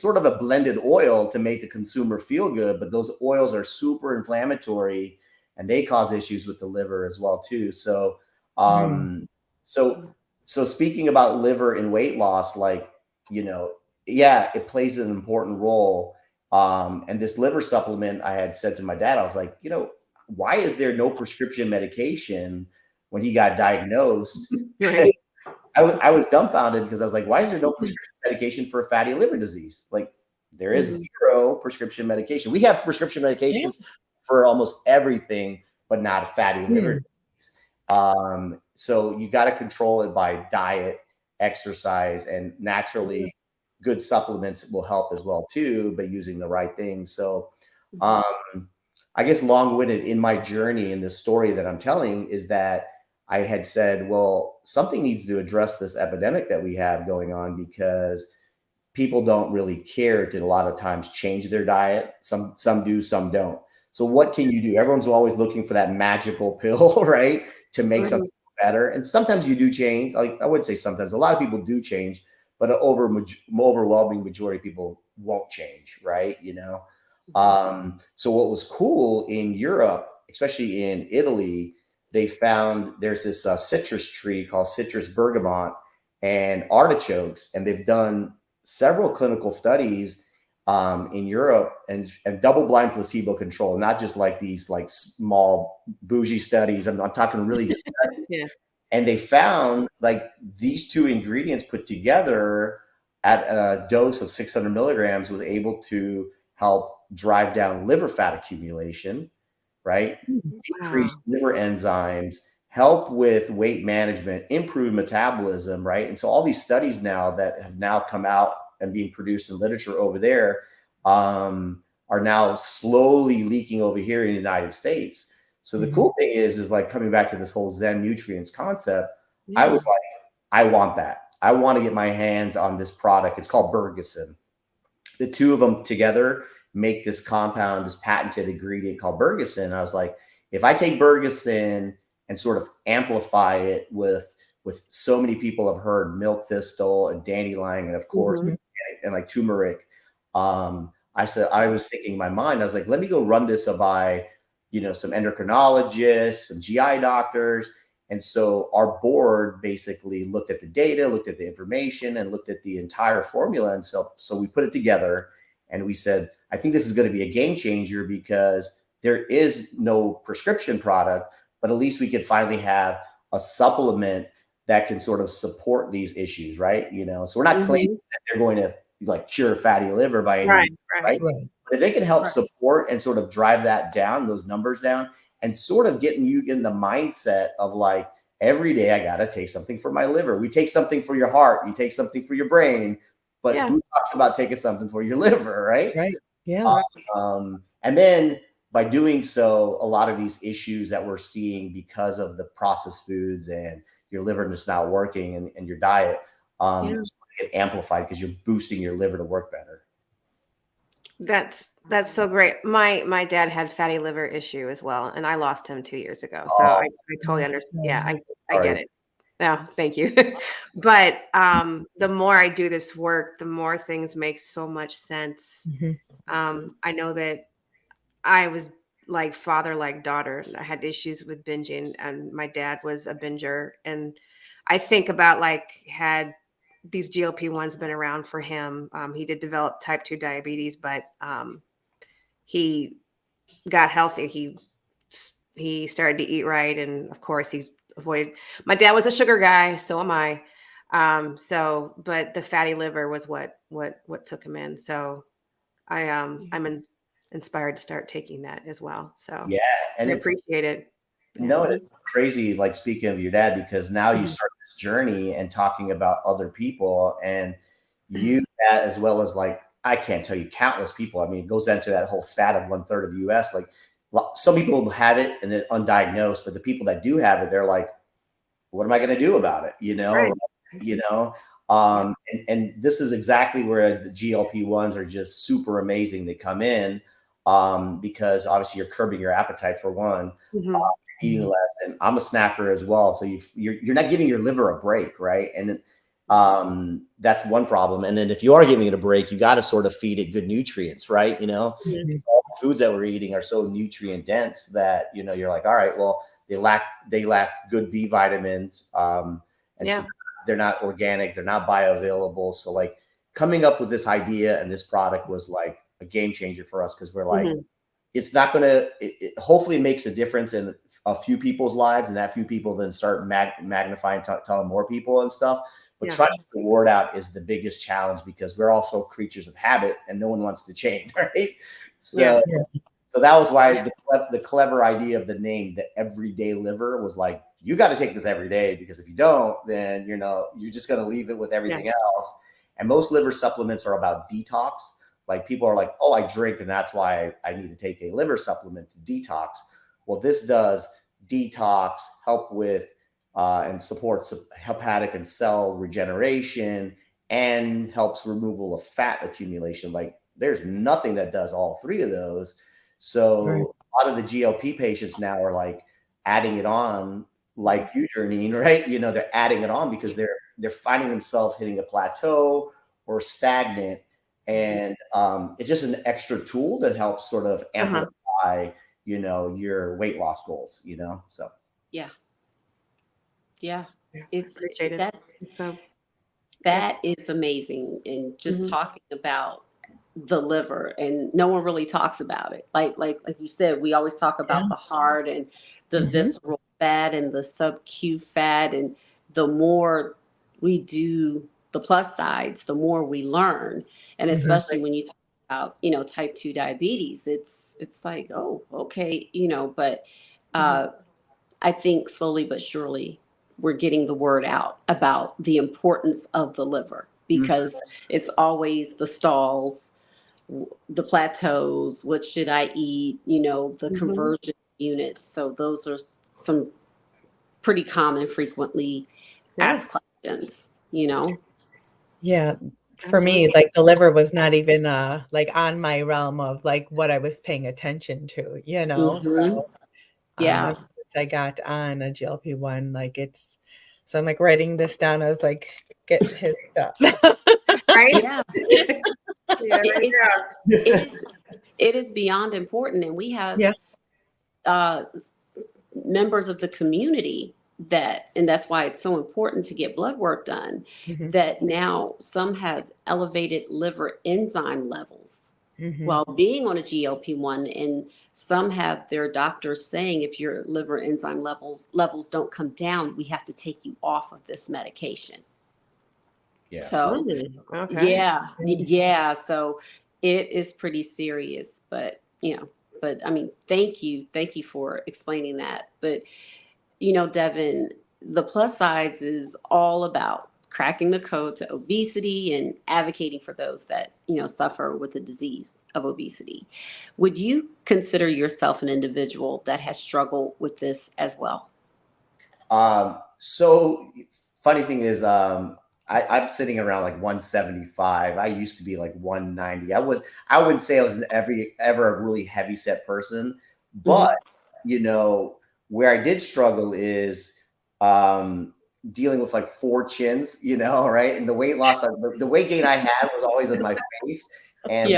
F: sort of a blended oil to make the consumer feel good, but those oils are super inflammatory, and they cause issues with the liver as well too. So, so speaking about liver and weight loss, it plays an important role. And this liver supplement, I had said to my dad, I was like, why is there no prescription medication when he got diagnosed?
C: Right.
F: I was dumbfounded, because I was like, why is there no prescription medication for fatty liver disease? Like, there is zero prescription medication. We have prescription medications for almost everything, but not a fatty liver disease. So you got to control it by diet, exercise, and naturally good supplements will help as well too, but using the right things. So I guess long-winded in my journey in this story that I'm telling is that I had said, well, something needs to address this epidemic that we have going on, because people don't really care to a lot of times change their diet. Some do, some don't. So what can you do? Everyone's always looking for that magical pill, right, to make something better. And sometimes you do change. Like, I would say sometimes a lot of people do change, but an overwhelming majority of people won't change, right? So what was cool in Europe, especially in Italy, they found there's this citrus tree called citrus bergamot and artichokes, and they've done several clinical studies in Europe, and double-blind placebo control, not just like these like small bougie studies. I'm talking really good studies.
C: Yeah.
F: And they found like these two ingredients put together at a dose of 600 milligrams was able to help drive down liver fat accumulation, right? Decrease liver enzymes, help with weight management, improve metabolism, right? And so all these studies now that have now come out and being produced in literature over there are now slowly leaking over here in the United States. So the cool thing is like coming back to this whole Zen nutrients concept, I was like, I want that. I want to get my hands on this product. It's called Bergasin. The two of them together make this compound, this patented ingredient called Bergasin. I was like, if I take Bergasin and sort of amplify it with so many people have heard milk thistle and dandelion, and of course, and like turmeric. I was thinking in my mind, I was like, let me go run this by, some endocrinologists, some GI doctors. And so our board basically looked at the data, looked at the information, and looked at the entire formula. And so we put it together and we said, I think this is going to be a game changer, because there is no prescription product, but at least we could finally have a supplement that can sort of support these issues, right? So we're not claiming that they're going to like cure fatty liver by any means, right? But if they can help support and sort of drive that down, those numbers down, and sort of getting you in the mindset of like, every day I got to take something for my liver. We take something for your heart, you take something for your brain, but who talks about taking something for your liver, right?
A: Right. Yeah.
F: And then by doing so, a lot of these issues that we're seeing because of the processed foods and your liver just not working and your diet get amplified because you're boosting your liver to work better.
C: That's so great. My dad had fatty liver issue as well, and I lost him 2 years ago. So I totally understand. Yeah, I get it. No, thank you. But the more I do this work, the more things make so much sense. I know that I was like father, like daughter. I had issues with binging, and my dad was a binger. And I think about like, had these GLP1s been around for him, he did develop type 2 diabetes, but he got healthy. He started to eat right, and of course he avoided. My dad was a sugar guy, so am I. But the fatty liver was what took him in. So I'm inspired to start taking that as well. So
F: yeah, and
C: I appreciate it.
F: No, it's crazy. Like, speaking of your dad, because now you start this journey and talking about other people, and you that as well as like, I can't tell you countless people. I mean, it goes into that whole stat of 1/3 of the U.S. Like, some people have it and then undiagnosed, but the people that do have it, they're like, what am I going to do about it? And this is exactly where the GLP1s are just super amazing. They come in because obviously you're curbing your appetite for one, eating less, and I'm a snacker as well. So you're not giving your liver a break, right? And that's one problem. And then if you are giving it a break, you got to sort of feed it good nutrients, right? All the foods that we're eating are so nutrient dense that you're like, all right, well, they lack good B vitamins, and so they're not organic, they're not bioavailable. So like, coming up with this idea and this product was like a game changer for us, because we're like, it's not going to, hopefully it makes a difference in a few people's lives, and that few people then start magnifying, telling more people and stuff. But trying to get the word out is the biggest challenge, because we're also creatures of habit and no one wants to change, right? So that was why the clever idea of the name, the everyday liver, was like, you got to take this every day, because if you don't, then you're just going to leave it with everything else. And most liver supplements are about detox. Like people are like, oh, I drink and that's why I need to take a liver supplement to detox. Well, this does detox, help with and supports hepatic and cell regeneration, and helps removal of fat accumulation. Like there's nothing that does all three of those. So a lot of the GLP patients now are like adding it on, like you, Janine, right? You know, they're adding it on because they're finding themselves hitting a plateau or stagnant, and it's just an extra tool that helps sort of amplify, you know, your weight loss goals. You know, so
D: yeah.
C: It's appreciated.
D: That is amazing. And just talking about the liver, and no one really talks about it. Like you said, we always talk about the heart and the visceral fat and the sub-Q fat. And the more we do the plus sides, the more we learn. And especially when you talk about, you know, type 2 diabetes, it's like, oh, okay, you know, but I think slowly but surely we're getting the word out about the importance of the liver, because it's always the stalls, the plateaus, what should I eat, you know, the conversion units. So those are some pretty common, frequently asked questions, you know?
E: Yeah. For me, like the liver was not even like on my realm of like what I was paying attention to, you know? So ever since I got on a GLP-1, like so I'm like writing this down. I was like, get his stuff.
C: Right?
D: Yeah. It is beyond important. And we have members of the community and that's why it's so important to get blood work done, that now some have elevated liver enzyme levels while being on a GLP-1, and some have their doctors saying, if your liver enzyme levels don't come down, we have to take you off of this medication.
F: Yeah.
D: So so it is pretty serious. But I mean, thank you for explaining that. But you know, Devin, the plus sides is all about cracking the code to obesity and advocating for those that, you know, suffer with the disease of obesity. Would you consider yourself an individual that has struggled with this as well?
F: So funny thing is, I'm sitting around like 175. I used to be like 190. I wouldn't say I was ever a really heavy set person, but you know, where I did struggle is dealing with like 4 chins, you know, right? And the weight loss, the weight gain I had was always in my face. And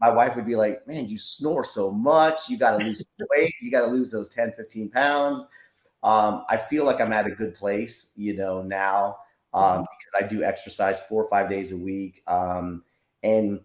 F: my wife would be like, man, you snore so much. You got to lose weight. You got to lose those 10, 15 pounds. I feel like I'm at a good place, you know, now because I do exercise 4 or 5 days a week. And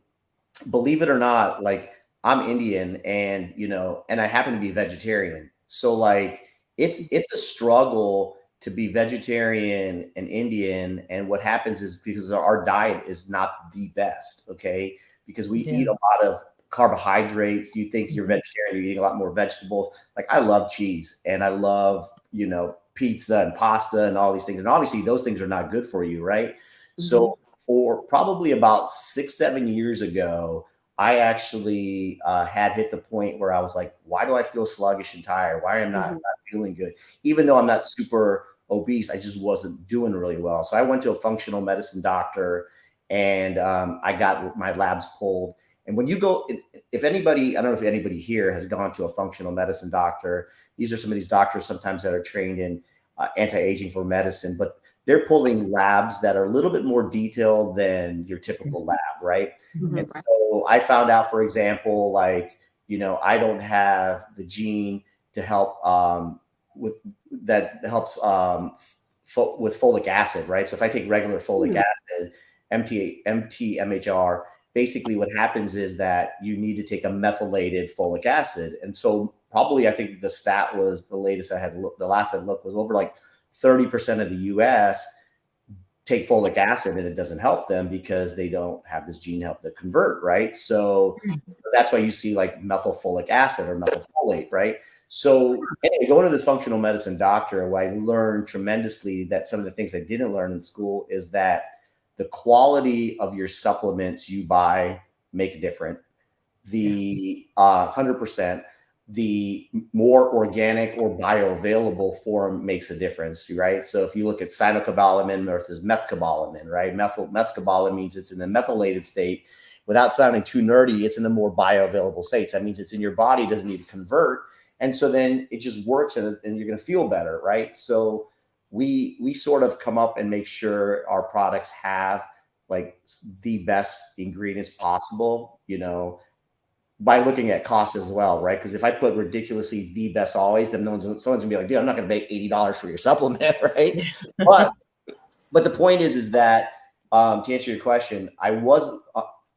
F: believe it or not, like I'm Indian and, you know, and I happen to be vegetarian. So like, it's a struggle to be vegetarian and Indian. And what happens is because our diet is not the best, okay? Because we eat a lot of carbohydrates. You think you're vegetarian, you're eating a lot more vegetables. Like I love cheese and I love, you know, pizza and pasta and all these things. And obviously those things are not good for you, right? So for probably about 6-7 years ago, I actually had hit the point where I was like, why do I feel sluggish and tired? Why am I not feeling good? Even though I'm not super obese, I just wasn't doing really well. So I went to a functional medicine doctor and I got my labs pulled. And when you go, if anybody, I don't know if anybody here has gone to a functional medicine doctor, these are some of these doctors sometimes that are trained in anti-aging for medicine, but they're pulling labs that are a little bit more detailed than your typical lab, right? And so I found out, for example, like, you know, I don't have the gene to help with folic acid, right? So if I take regular folic acid, MTMHR, basically what happens is that you need to take a methylated folic acid. And so probably, I think the stat was the latest I had looked, the last I looked was over like 30% of the US take folic acid and it doesn't help them because they don't have this gene help to convert, right? So that's why you see like methylfolic acid or methylfolate, right? So anyway, going to this functional medicine doctor, what I learned tremendously that some of the things I didn't learn in school is that the quality of your supplements you buy make a difference. The 100%, the more organic or bioavailable form makes a difference, right? So if you look at cyanocobalamin versus methcobalamin, right? Methcobalamin means it's in the methylated state. Without sounding too nerdy, it's in the more bioavailable states. That means it's in your body, doesn't need to convert. And so then it just works and you're going to feel better, right? So we sort of come up and make sure our products have like the best ingredients possible, you know, by looking at cost as well, right? Because if I put ridiculously the best always, then someone's gonna be like, dude, I'm not gonna pay $80 for your supplement, right? but the point is that to answer your question, I was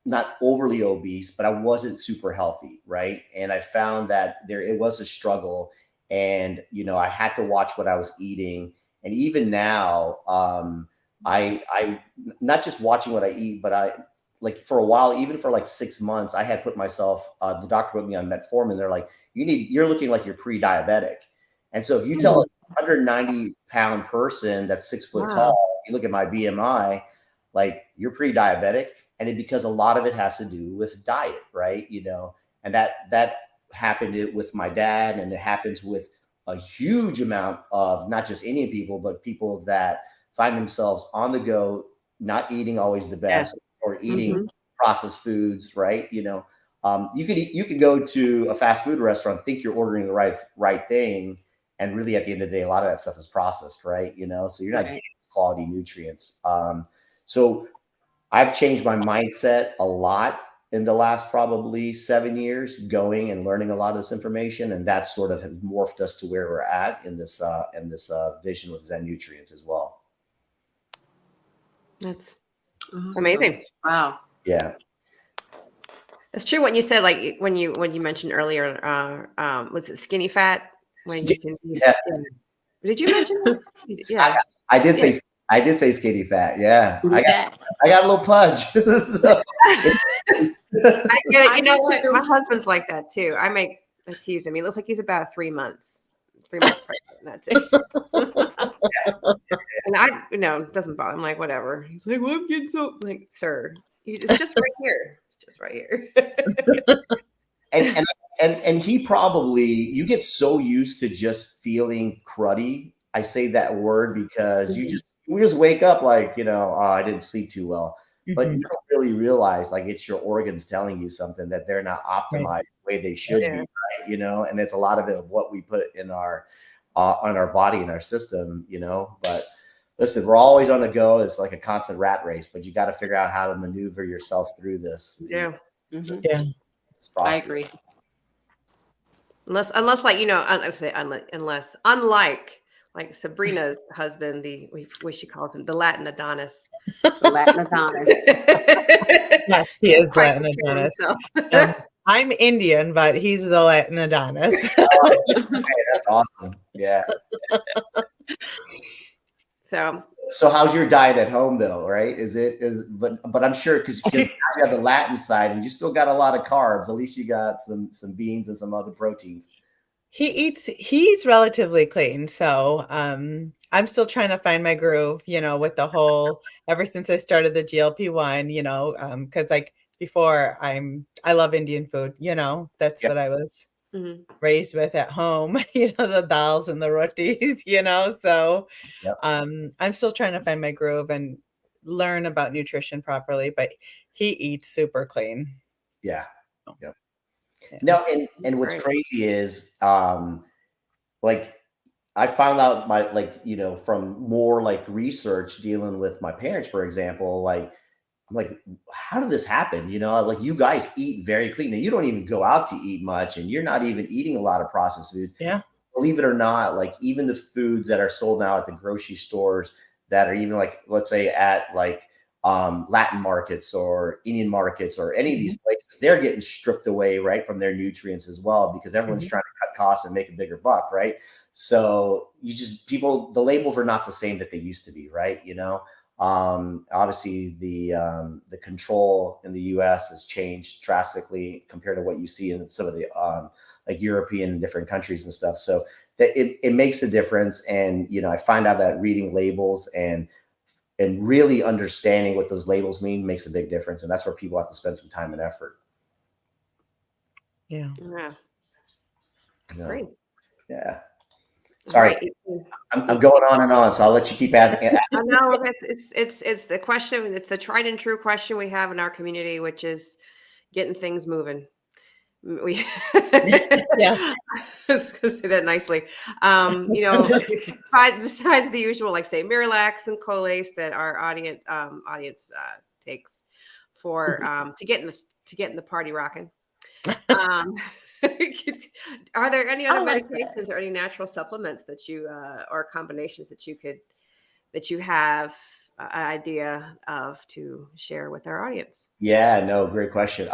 F: not overly obese, but I wasn't super healthy, right? And I found that it was a struggle, and you know, I had to watch what I was eating. And even now, I not just watching what I eat, but like for a while, even for like 6 months, I had put myself, the doctor put me on metformin. They're like, you're looking like you're pre-diabetic. And so if you tell a 190-pound person that's 6 foot tall, you look at my BMI, like you're pre-diabetic. And because a lot of it has to do with diet, right? You know, and that happened with my dad, and it happens with a huge amount of not just Indian people, but people that find themselves on the go, not eating always the best, or eating processed foods, right? You know, you could go to a fast food restaurant, think you're ordering the right thing, and really at the end of the day, a lot of that stuff is processed, right? You know, so you're not getting quality nutrients. So I've changed my mindset a lot in the last probably 7 years, going and learning a lot of this information, and that sort of has morphed us to where we're at in this vision with Zen Nutrients as well.
C: That's amazing.
D: Wow.
F: Yeah.
C: It's true what you said, like when you mentioned earlier, was it skinny fat? When you can use, Did you mention that? Yeah.
F: I did say skinny fat. Yeah. I got a little pudge. So.
C: I get it. You know what? My husband's like that too. I tease him. He looks like he's about 3 months pregnant. And that's it. And it doesn't bother him. Like, whatever. He's like, well, I'm getting so, like, sir, it's just right here. It's just right here.
F: and he probably, you get so used to just feeling cruddy. I say that word because we just wake up like, I didn't sleep too well. But you don't really realize, like, it's your organs telling you something that they're not optimized the way they should be, right? And it's a lot of it of what we put in our on our body and our system, But listen, we're always on the go. It's like a constant rat race, but you got to figure out how to maneuver yourself through this.
C: Yeah.
F: This
D: I agree.
C: Unless like, I would say unless, unlike like Sabrina's husband, the way she calls him, the Latin Adonis.
D: The Latin Adonis.
E: Yes, he is Latin Adonis. I'm Indian, but he's the Latin Adonis.
F: Okay, that's awesome. Yeah. So how's your diet at home though? Right? But I'm sure because you have the Latin side and you still got a lot of carbs. At least you got some beans and some other proteins.
E: He eats relatively clean. So I'm still trying to find my groove, with the whole, ever since I started the GLP-1, because like before I love Indian food, that's what I was raised with at home, the dals and the rotis, so I'm still trying to find my groove and learn about nutrition properly, but he eats super clean.
F: Yeah. Yep. No, and what's crazy is like I found out from more like research dealing with my parents, for example, like I'm like, how did this happen? Like you guys eat very clean. Now, you don't even go out to eat much and you're not even eating a lot of processed foods.
E: Yeah.
F: Believe it or not, like even the foods that are sold now at the grocery stores that are even like, let's say at like Latin markets or Indian markets or any of these places, they're getting stripped away, right, from their nutrients as well, because everyone's trying to cut costs and make a bigger buck, right? So the labels are not the same that they used to be, right? Obviously the control in the US has changed drastically compared to what you see in some of the like European and different countries and stuff. So that it makes a difference. And, I find out that reading labels and really understanding what those labels mean makes a big difference. And that's where people have to spend some time and effort.
E: Yeah.
C: Great.
F: Yeah. Sorry,
C: right.
F: I'm going on and on, so I'll let you keep asking.
C: No, it's the question. It's the tried and true question we have in our community, which is getting things moving. We
E: Yeah.
C: I was gonna say that nicely. Besides the usual, like say Miralax and Colace that our audience takes for to get in the party rocking. Are there any other medications or any natural supplements that you or combinations that you have an idea of to share with our audience?
F: Yeah, no, great question.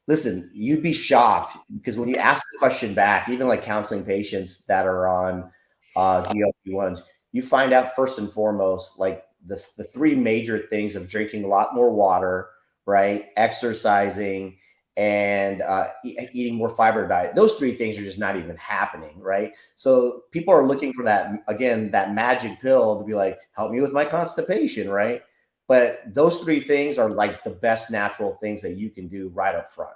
F: Listen, you'd be shocked because when you ask the question back, even like counseling patients that are on GLP1s, you find out first and foremost, like the three major things of drinking a lot more water, right? Exercising and eating more fiber diet. Those three things are just not even happening, right? So people are looking for that, again, that magic pill to be like, help me with my constipation, right? But those three things are like the best natural things that you can do right up front,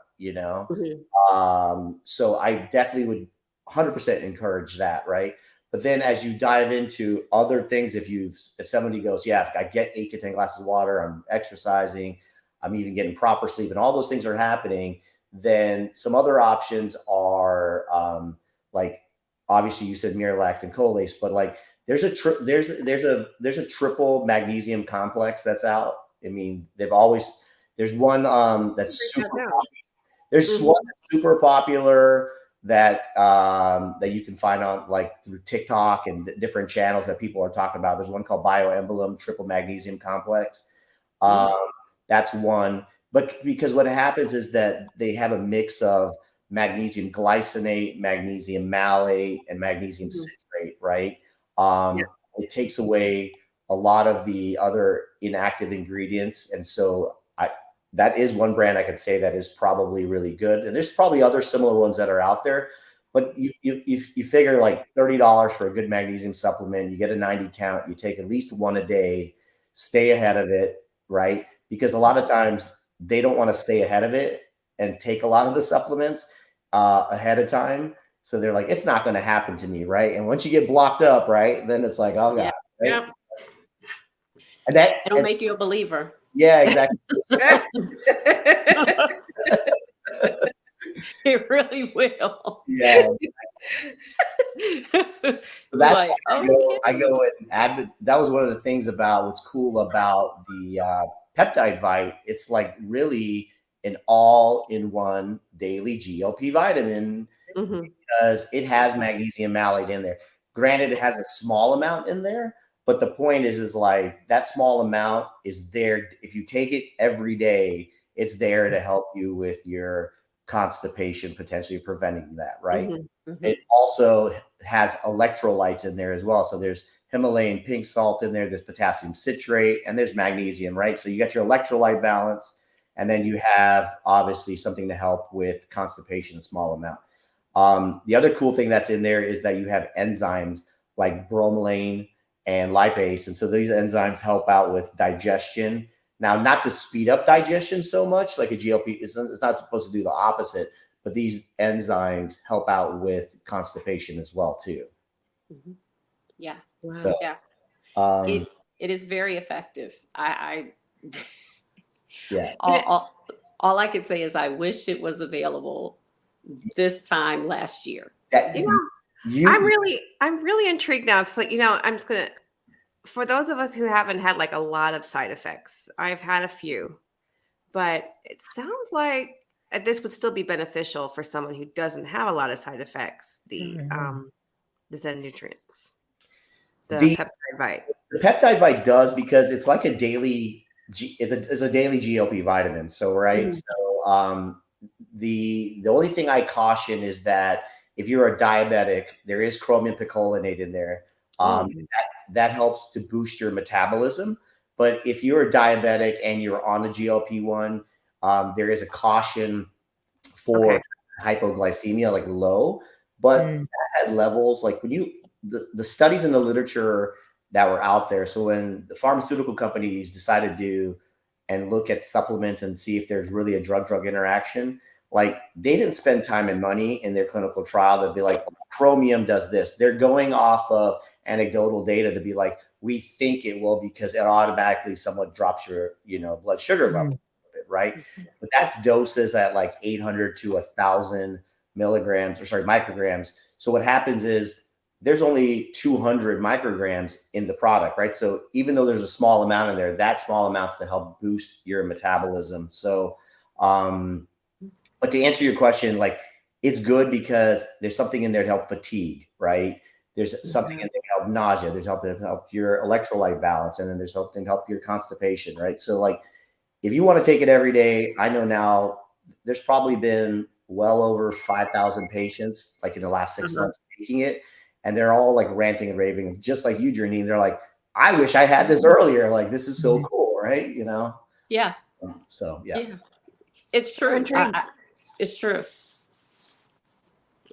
F: So I definitely would 100% encourage that, right? But then as you dive into other things, if somebody goes, yeah, I get 8 to 10 glasses of water, I'm exercising, I'm even getting proper sleep, and all those things are happening, then some other options are like, obviously you said Miralax and Colace, but like there's a triple magnesium complex that's out. I mean, there's one that's super popular. There's one that's super popular that you can find on like through TikTok and different channels that people are talking about. There's one called Bioemblem Triple Magnesium Complex. That's one. But because what happens is that they have a mix of magnesium glycinate, magnesium malate, and magnesium citrate, right? It takes away a lot of the other inactive ingredients. And so that is one brand I could say that is probably really good. And there's probably other similar ones that are out there. But you figure like $30 for a good magnesium supplement, you get a 90 count, you take at least one a day, stay ahead of it, right? Because a lot of times they don't want to stay ahead of it and take a lot of the supplements ahead of time. So they're like, it's not going to happen to me, right? And once you get blocked up, right, then it's like, oh God. Right?
C: Yep.
D: And it'll make you a believer.
F: Yeah, exactly.
D: It really will.
F: Yeah. That's why I go and add. That was one of the things about what's cool about the peptide Vite. It's like really an all-in-one daily GLP vitamin because it has magnesium malate in there. Granted, it has a small amount in there, but the point is like that small amount is there. If you take it every day, it's there to help you with your constipation, potentially preventing that, right? It also has electrolytes in there as well. So there's Himalayan pink salt in there, there's potassium citrate, and there's magnesium, right? So you got your electrolyte balance, and then you have obviously something to help with constipation, a small amount. The other cool thing that's in there is that you have enzymes like bromelain and lipase. And so these enzymes help out with digestion. Now, not to speed up digestion so much, like a GLP, it's not supposed to do the opposite, but these enzymes help out with constipation as well, too.
D: Yeah.
C: Wow.
F: So,
D: yeah. It is very effective.
F: Yeah.
D: All I can say is I wish it was available this time last year.
C: I'm really intrigued now. It's like, I'm just gonna, for those of us who haven't had like a lot of side effects, I've had a few, but it sounds like this would still be beneficial for someone who doesn't have a lot of side effects. The Zen nutrients, the peptide Vite.
F: The peptide Vite does because it's like a daily. It's a daily GLP vitamin. So right. So the only thing I caution is that if you're a diabetic, there is chromium picolinate in there. That helps to boost your metabolism. But if you're a diabetic and you're on a GLP-1, there is a caution for hypoglycemia, like low. But at levels, like when the studies in the literature that were out there. So when the pharmaceutical companies decided to do and look at supplements and see if there's really a drug-drug interaction, like they didn't spend time and money in their clinical trial to be like, chromium does this. They're going off of anecdotal data to be like, we think it will because it automatically somewhat drops your, blood sugar level, right? But that's doses at like 800 to 1,000 micrograms. So what happens is there's only 200 micrograms in the product, right? So even though there's a small amount in there, that small amount's to help boost your metabolism. So, but to answer your question, like it's good because there's something in there to help fatigue, right? There's something in there to help nausea. There's something to help your electrolyte balance. And then there's something to help your constipation, right? So like, if you want to take it every day, I know now there's probably been well over 5,000 patients like in the last 6 months taking it. And they're all like ranting and raving, just like you, Janine. They're like, I wish I had this earlier. Like, this is so cool, right?
D: Yeah.
F: So, yeah.
D: It's true. It's true.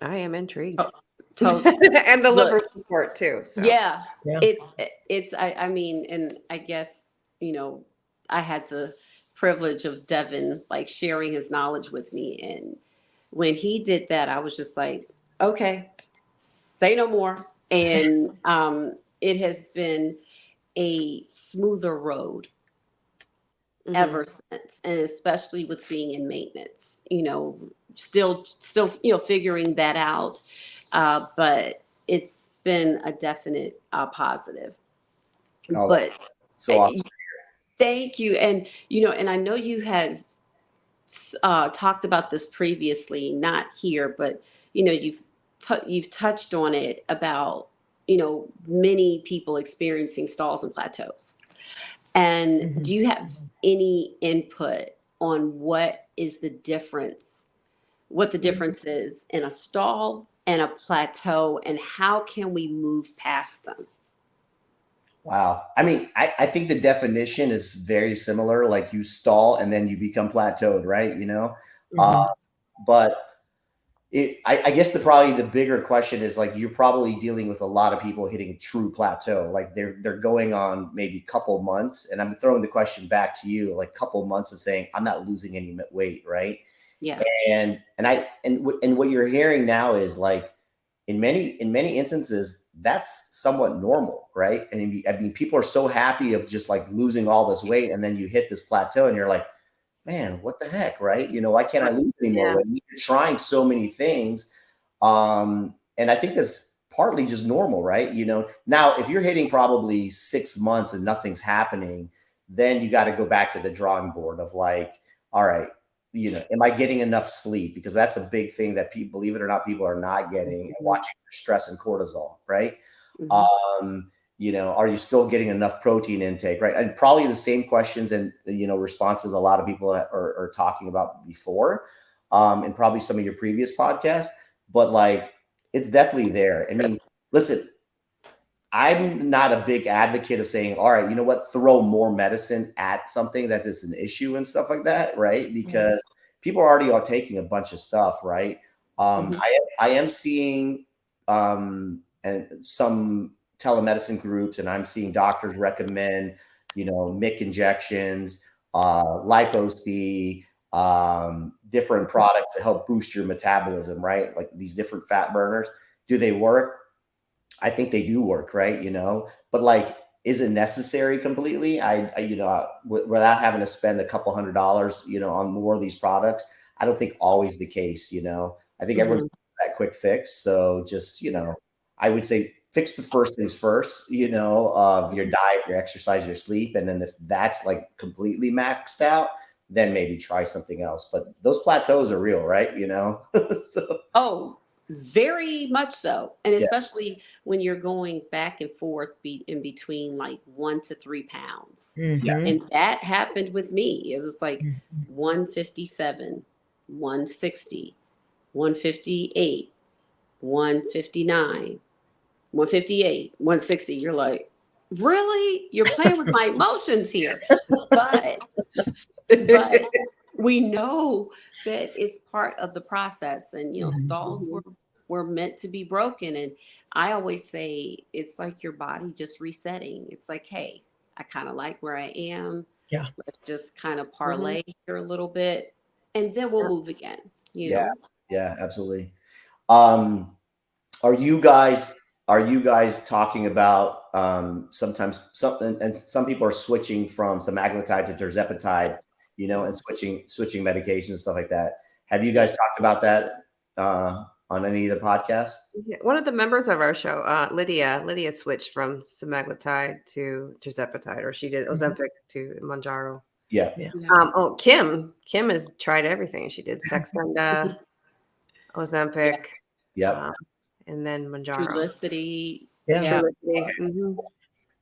C: I am intrigued.
D: Totally.
C: And the liver support too. So.
D: Yeah. I mean, and I guess, I had the privilege of Devin like sharing his knowledge with me. And when he did that, I was just like, okay, say no more. And it has been a smoother road ever since, and especially with being in maintenance, still figuring that out. But it's been a definite positive.
F: Oh,
D: but
F: so awesome.
D: Thank you. And, and I know you had talked about this previously, not here, but, you've touched on it about, many people experiencing stalls and plateaus. And do you have any input on what the difference is in a stall and a plateau, and how can we move past them?
F: Wow. I mean, I think the definition is very similar. Like you stall and then you become plateaued, right? But I guess probably the bigger question is like, you're probably dealing with a lot of people hitting a true plateau. Like they're going on maybe a couple months, and I'm throwing the question back to you, like couple months of saying, I'm not losing any weight. Right.
D: Yeah.
F: And what you're hearing now is like, in many instances, that's somewhat normal, right? And I mean, people are so happy of just like losing all this weight, and then you hit this plateau, and you're like, man, what the heck, right? Why can't I lose any more weight? You're trying so many things, and I think that's partly just normal, right? Now if you're hitting probably 6 months and nothing's happening, then you got to go back to the drawing board of like, all right, am I getting enough sleep? Because that's a big thing that people, believe it or not, people are not getting, and watching their stress and cortisol, right? Are you still getting enough protein intake, right? And probably the same questions and, responses a lot of people are talking about before, and probably some of your previous podcasts, but like, it's definitely there. I mean, listen, I'm not a big advocate of saying, all right, you know what, throw more medicine at something that is an issue and stuff like that, right? Because people already are taking a bunch of stuff, right? I am seeing and some telemedicine groups, and I'm seeing doctors recommend, MIC injections, Lipo-C, different products to help boost your metabolism, right? Like these different fat burners. Do they work? I think they do work, right? But like, is it necessary completely? Without having to spend a couple $100, on more of these products, I don't think always the case. I think everyone's that quick fix. So just, I would say fix the first things first, of your diet, your exercise, your sleep. And then if that's like completely maxed out, then maybe try something else. But those plateaus are real, right? So.
D: Oh, very much so. And especially when you're going back and forth in between like 1 to 3 pounds. And that happened with me. It was like 157, 160, 158, 159, 158, 160. You're like, really? You're playing with my emotions here. But we know that it's part of the process. And, stalls we're meant to be broken. And I always say it's like your body just resetting. It's like, hey, I kind of like where I am.
E: Yeah.
D: Let's just kind of parlay here a little bit, and then we'll move again. You know?
F: Yeah, absolutely. Are you guys talking about sometimes something, and some people are switching from semaglutide to tirzepatide, you know, and switching medications and stuff like that. Have you guys talked about that on any of the podcasts?
C: Yeah, one of the members of our show, Lydia switched from semaglutide to tirzepatide, or she did Ozempic to Mounjaro.
F: Yeah.
C: Kim has tried everything. She did Saxenda, Ozempic, and then Mounjaro.
D: Trulicity.
E: Yeah.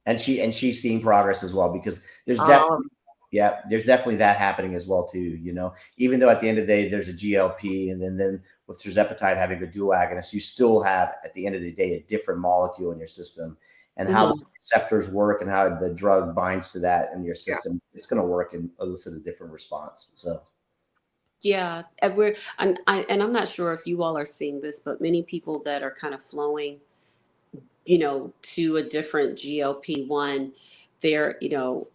F: And she's seeing progress as well, because there's definitely that happening as well too. You know, even though at the end of the day there's a GLP, and then with tirzepatide having a dual agonist, you still have at the end of the day a different molecule in your system, and how the receptors work and how the drug binds to that in your system. It's going to work and elicit a different response. So.
D: Yeah, and I'm not sure if you all are seeing this, but many people that are kind of flowing, you know, to a different GLP-1, they're, you know,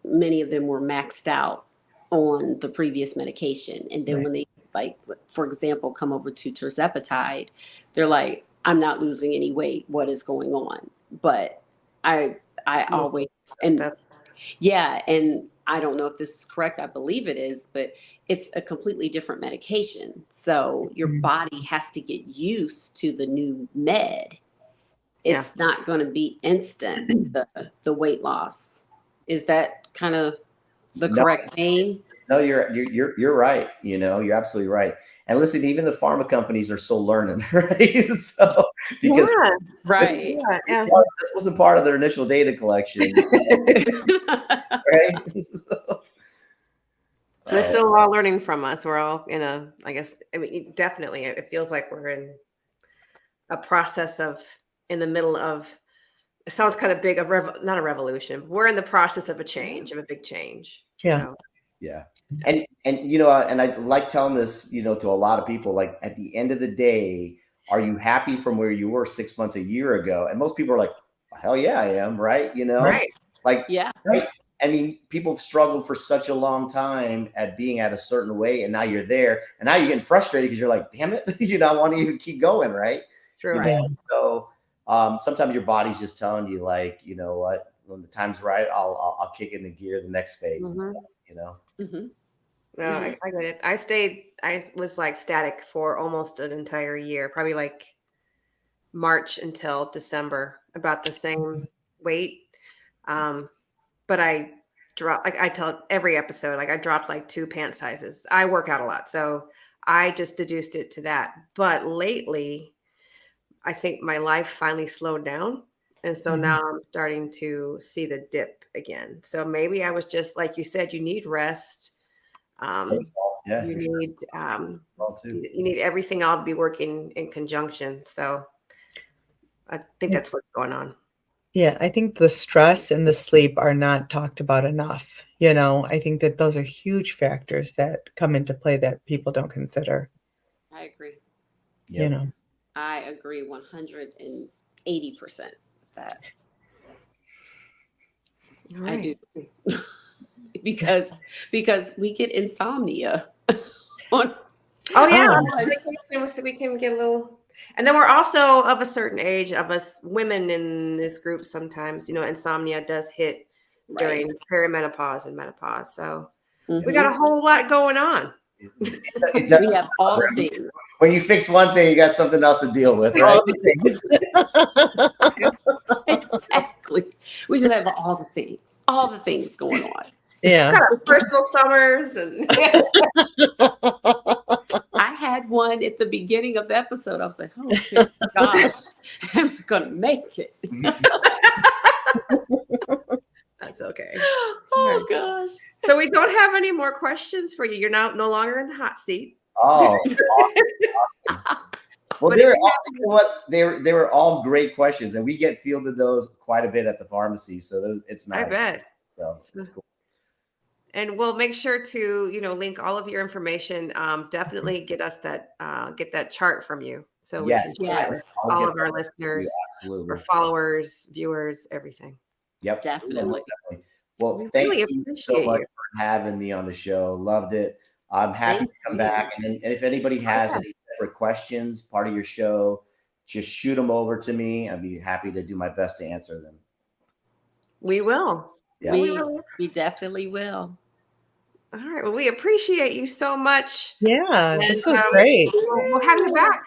D: many of them were maxed out on the previous medication. And then when they, like, for example, come over to tirzepatide, they're like, I'm not losing any weight. What is going on? But I always, and I don't know if this is correct. I believe it is, but it's a completely different medication. So your body has to get used to the new med. It's not going to be instant, the weight loss. Is that kind of the correct name?
F: No, you're right. You know, you're absolutely right. And listen, even the pharma companies are still learning, right? So because this wasn't part of their initial data collection, right?
C: So they're still all learning from us. We're all in definitely, it feels like we're in a process in the middle of, it sounds kind of big, not a revolution. We're in the process of a change, of a big change.
E: Yeah.
C: So.
F: Yeah. And, you know, and I like telling this, you know, to a lot of people, like at the end of the day, are you happy from where you were 6 months, a year ago? And most people are like, well, hell yeah, I am. Right. You know, right. I mean, people have struggled for such a long time at being at a certain weight, and now you're there, and now you're getting frustrated because you're like, damn it, you know, I want to even keep going. Right.
C: True.
F: You know? So sometimes your body's just telling you, like, you know what, when the time's right, I'll kick it into gear, the next phase and stuff, you know?
C: No, I get it. I was like static for almost an entire year, probably like March until December, about the same weight. But I dropped, like I tell every episode, like I dropped like 2 pant sizes. I work out a lot, so I just deduced it to that. But lately, I think my life finally slowed down. And so now I'm starting to see the dip again. So maybe I was just, like you said, you need rest. You need everything all to be working in conjunction. So I think that's what's going on.
E: Yeah, I think the stress and the sleep are not talked about enough. You know, I think that those are huge factors that come into play that people don't consider.
D: I agree.
F: Yep.
E: You know,
D: I agree 180% with that.
C: Right.
D: I do. because we get insomnia. On
C: we can get a little, and then we're also of a certain age, of us women in this group, sometimes, you know, insomnia does hit during perimenopause and menopause. So we got a whole lot going on.
F: It does.
D: We have all things.
F: When you fix one thing, you got something else to deal with, right?
D: Exactly. We just have all the things going on.
E: Yeah.
C: Kind of personal summers and
D: I had one at the beginning of the episode. I was like, oh gosh, am I gonna make it?
C: That's okay.
D: Oh gosh.
C: So we don't have any more questions for you. You're now no longer in the hot seat.
F: Oh, awesome. Well, they were all great questions, and we get fielded those quite a bit at the pharmacy. So it's nice.
C: I bet.
F: So it's cool.
C: And we'll make sure to, link all of your information. Definitely get us get that chart from you. So we
F: Yes,
C: can share it with
F: I'll
C: all
F: get
C: of our
F: that to you,
C: listeners, our
F: absolutely.
C: followers, viewers, everything.
F: Yep,
D: Definitely.
F: Well,
C: We
F: thank
C: really
F: you so
C: appreciate
F: much
C: you.
F: for having me on the show. Loved it. I'm happy
D: Thank
F: to come
D: you.
F: back. And if anybody has
C: Okay.
F: any separate questions, part of your show, just shoot them over to me. I'd be happy to do my best to answer them.
C: We will.
F: Yeah.
D: We definitely will.
C: All right. Well, we appreciate you so much.
E: Yeah, this was
C: And,
E: great.
C: We'll have you back.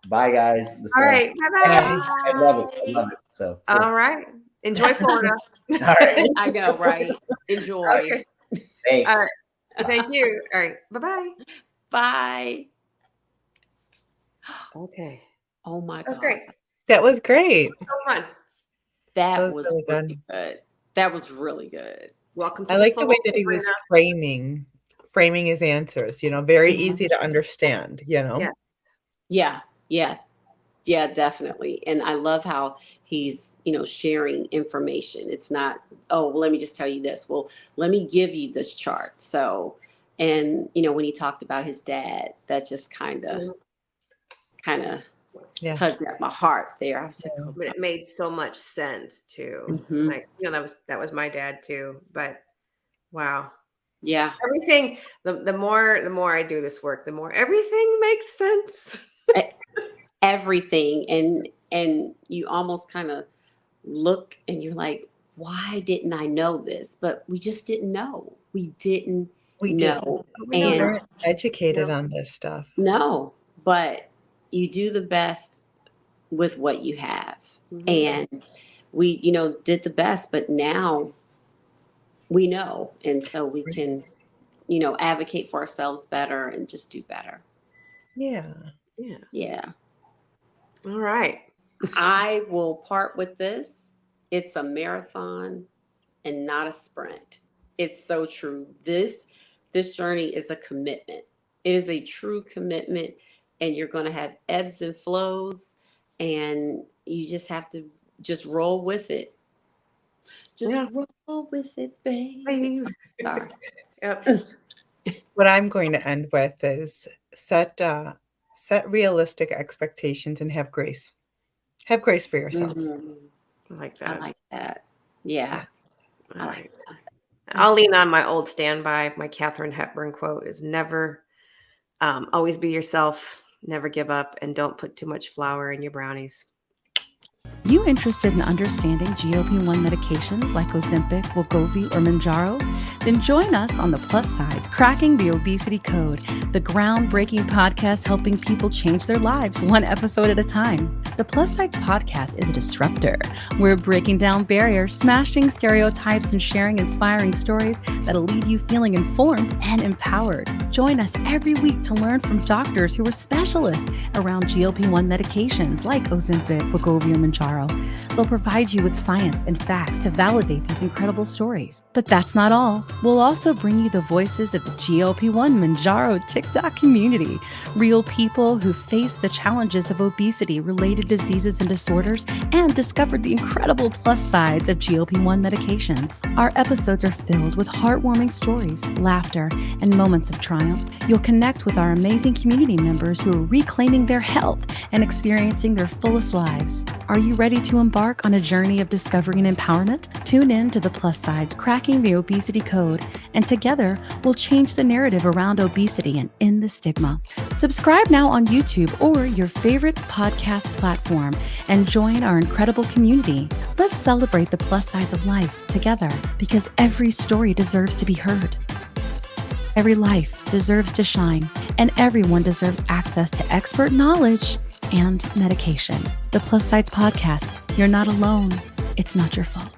F: Bye, guys. The
C: All
F: same.
C: right. Bye-bye.
F: I love it. I love it. So cool.
C: All right. Enjoy Florida.
F: All right.
D: I know, right? Enjoy.
C: Okay.
F: Thanks.
C: All right. Thank you. All right. Bye-bye.
D: Bye.
C: Okay.
D: Oh my God.
C: That's great.
E: That was great.
C: So fun.
D: That was
E: really
D: really good. That was really good.
C: Welcome to
E: I like the way that he was
C: Sabrina.
E: framing his answers, very easy to understand,
C: Yeah.
D: Yeah, definitely. And I love how he's, sharing information. It's not, oh, well, let me just tell you this. Well, let me give you this chart. So, and, when he talked about his dad, that just kind of tugged at my heart there. I was like, oh,
C: But it made so much sense too.
D: Mhm.
C: Like, that was my dad too. But wow.
D: yeah.
C: Everything, the more I do this work, the more everything makes sense.
D: Everything. And you almost kind of look and you're like, why didn't I know this? But we just didn't know. We didn't know.
E: We weren't educated on this stuff.
D: No, but you do the best with what you have.
C: Mhm.
D: And we, did the best, but now we know. And so we can, advocate for ourselves better and just do better.
E: Yeah.
D: Yeah.
C: All right.
D: I will part with this. It's a marathon and not a sprint. It's so true. This journey is a commitment. It is a true commitment, and you're going to have ebbs and flows, and you just have to just roll with it. Roll with it, babe. Sorry.
C: Yep.
E: What I'm going to end with is set realistic expectations and have grace. Have grace for yourself.
D: Mhm.
C: I like
D: I
C: that.
D: like that. Yeah.
C: All right. I'll lean on my old standby. My Katharine Hepburn quote is never, always be yourself, never give up, and don't put too much flour in your brownies.
A: You interested in understanding GLP-1 medications like Ozempic, Wegovy, or Mounjaro? Then join us on the Plus Sides, Cracking the Obesity Code, the groundbreaking podcast helping people change their lives one episode at a time. The Plus Sides podcast is a disruptor. We're breaking down barriers, smashing stereotypes, and sharing inspiring stories that'll leave you feeling informed and empowered. Join us every week to learn from doctors who are specialists around GLP-1 medications like Ozempic, Wegovy, or Mounjaro. They'll provide you with science and facts to validate these incredible stories. But that's not all. We'll also bring you the voices of the GLP-1 Mounjaro TikTok community, real people who face the challenges of obesity, related diseases and disorders, and discovered the incredible plus sides of GLP-1 medications. Our episodes are filled with heartwarming stories, laughter, and moments of triumph. You'll connect with our amazing community members who are reclaiming their health and experiencing their fullest lives. Are you ready to embark on a journey of discovery and empowerment? Tune in to the Plus Sides, Cracking the Obesity Code, and together we'll change the narrative around obesity and end the stigma. Subscribe now on YouTube or your favorite podcast platform and join our incredible community. Let's celebrate the plus sides of life together, because every story deserves to be heard. Every life deserves to shine, and everyone deserves access to expert knowledge and medication. The Plus Sides Podcast. You're not alone. It's not your fault.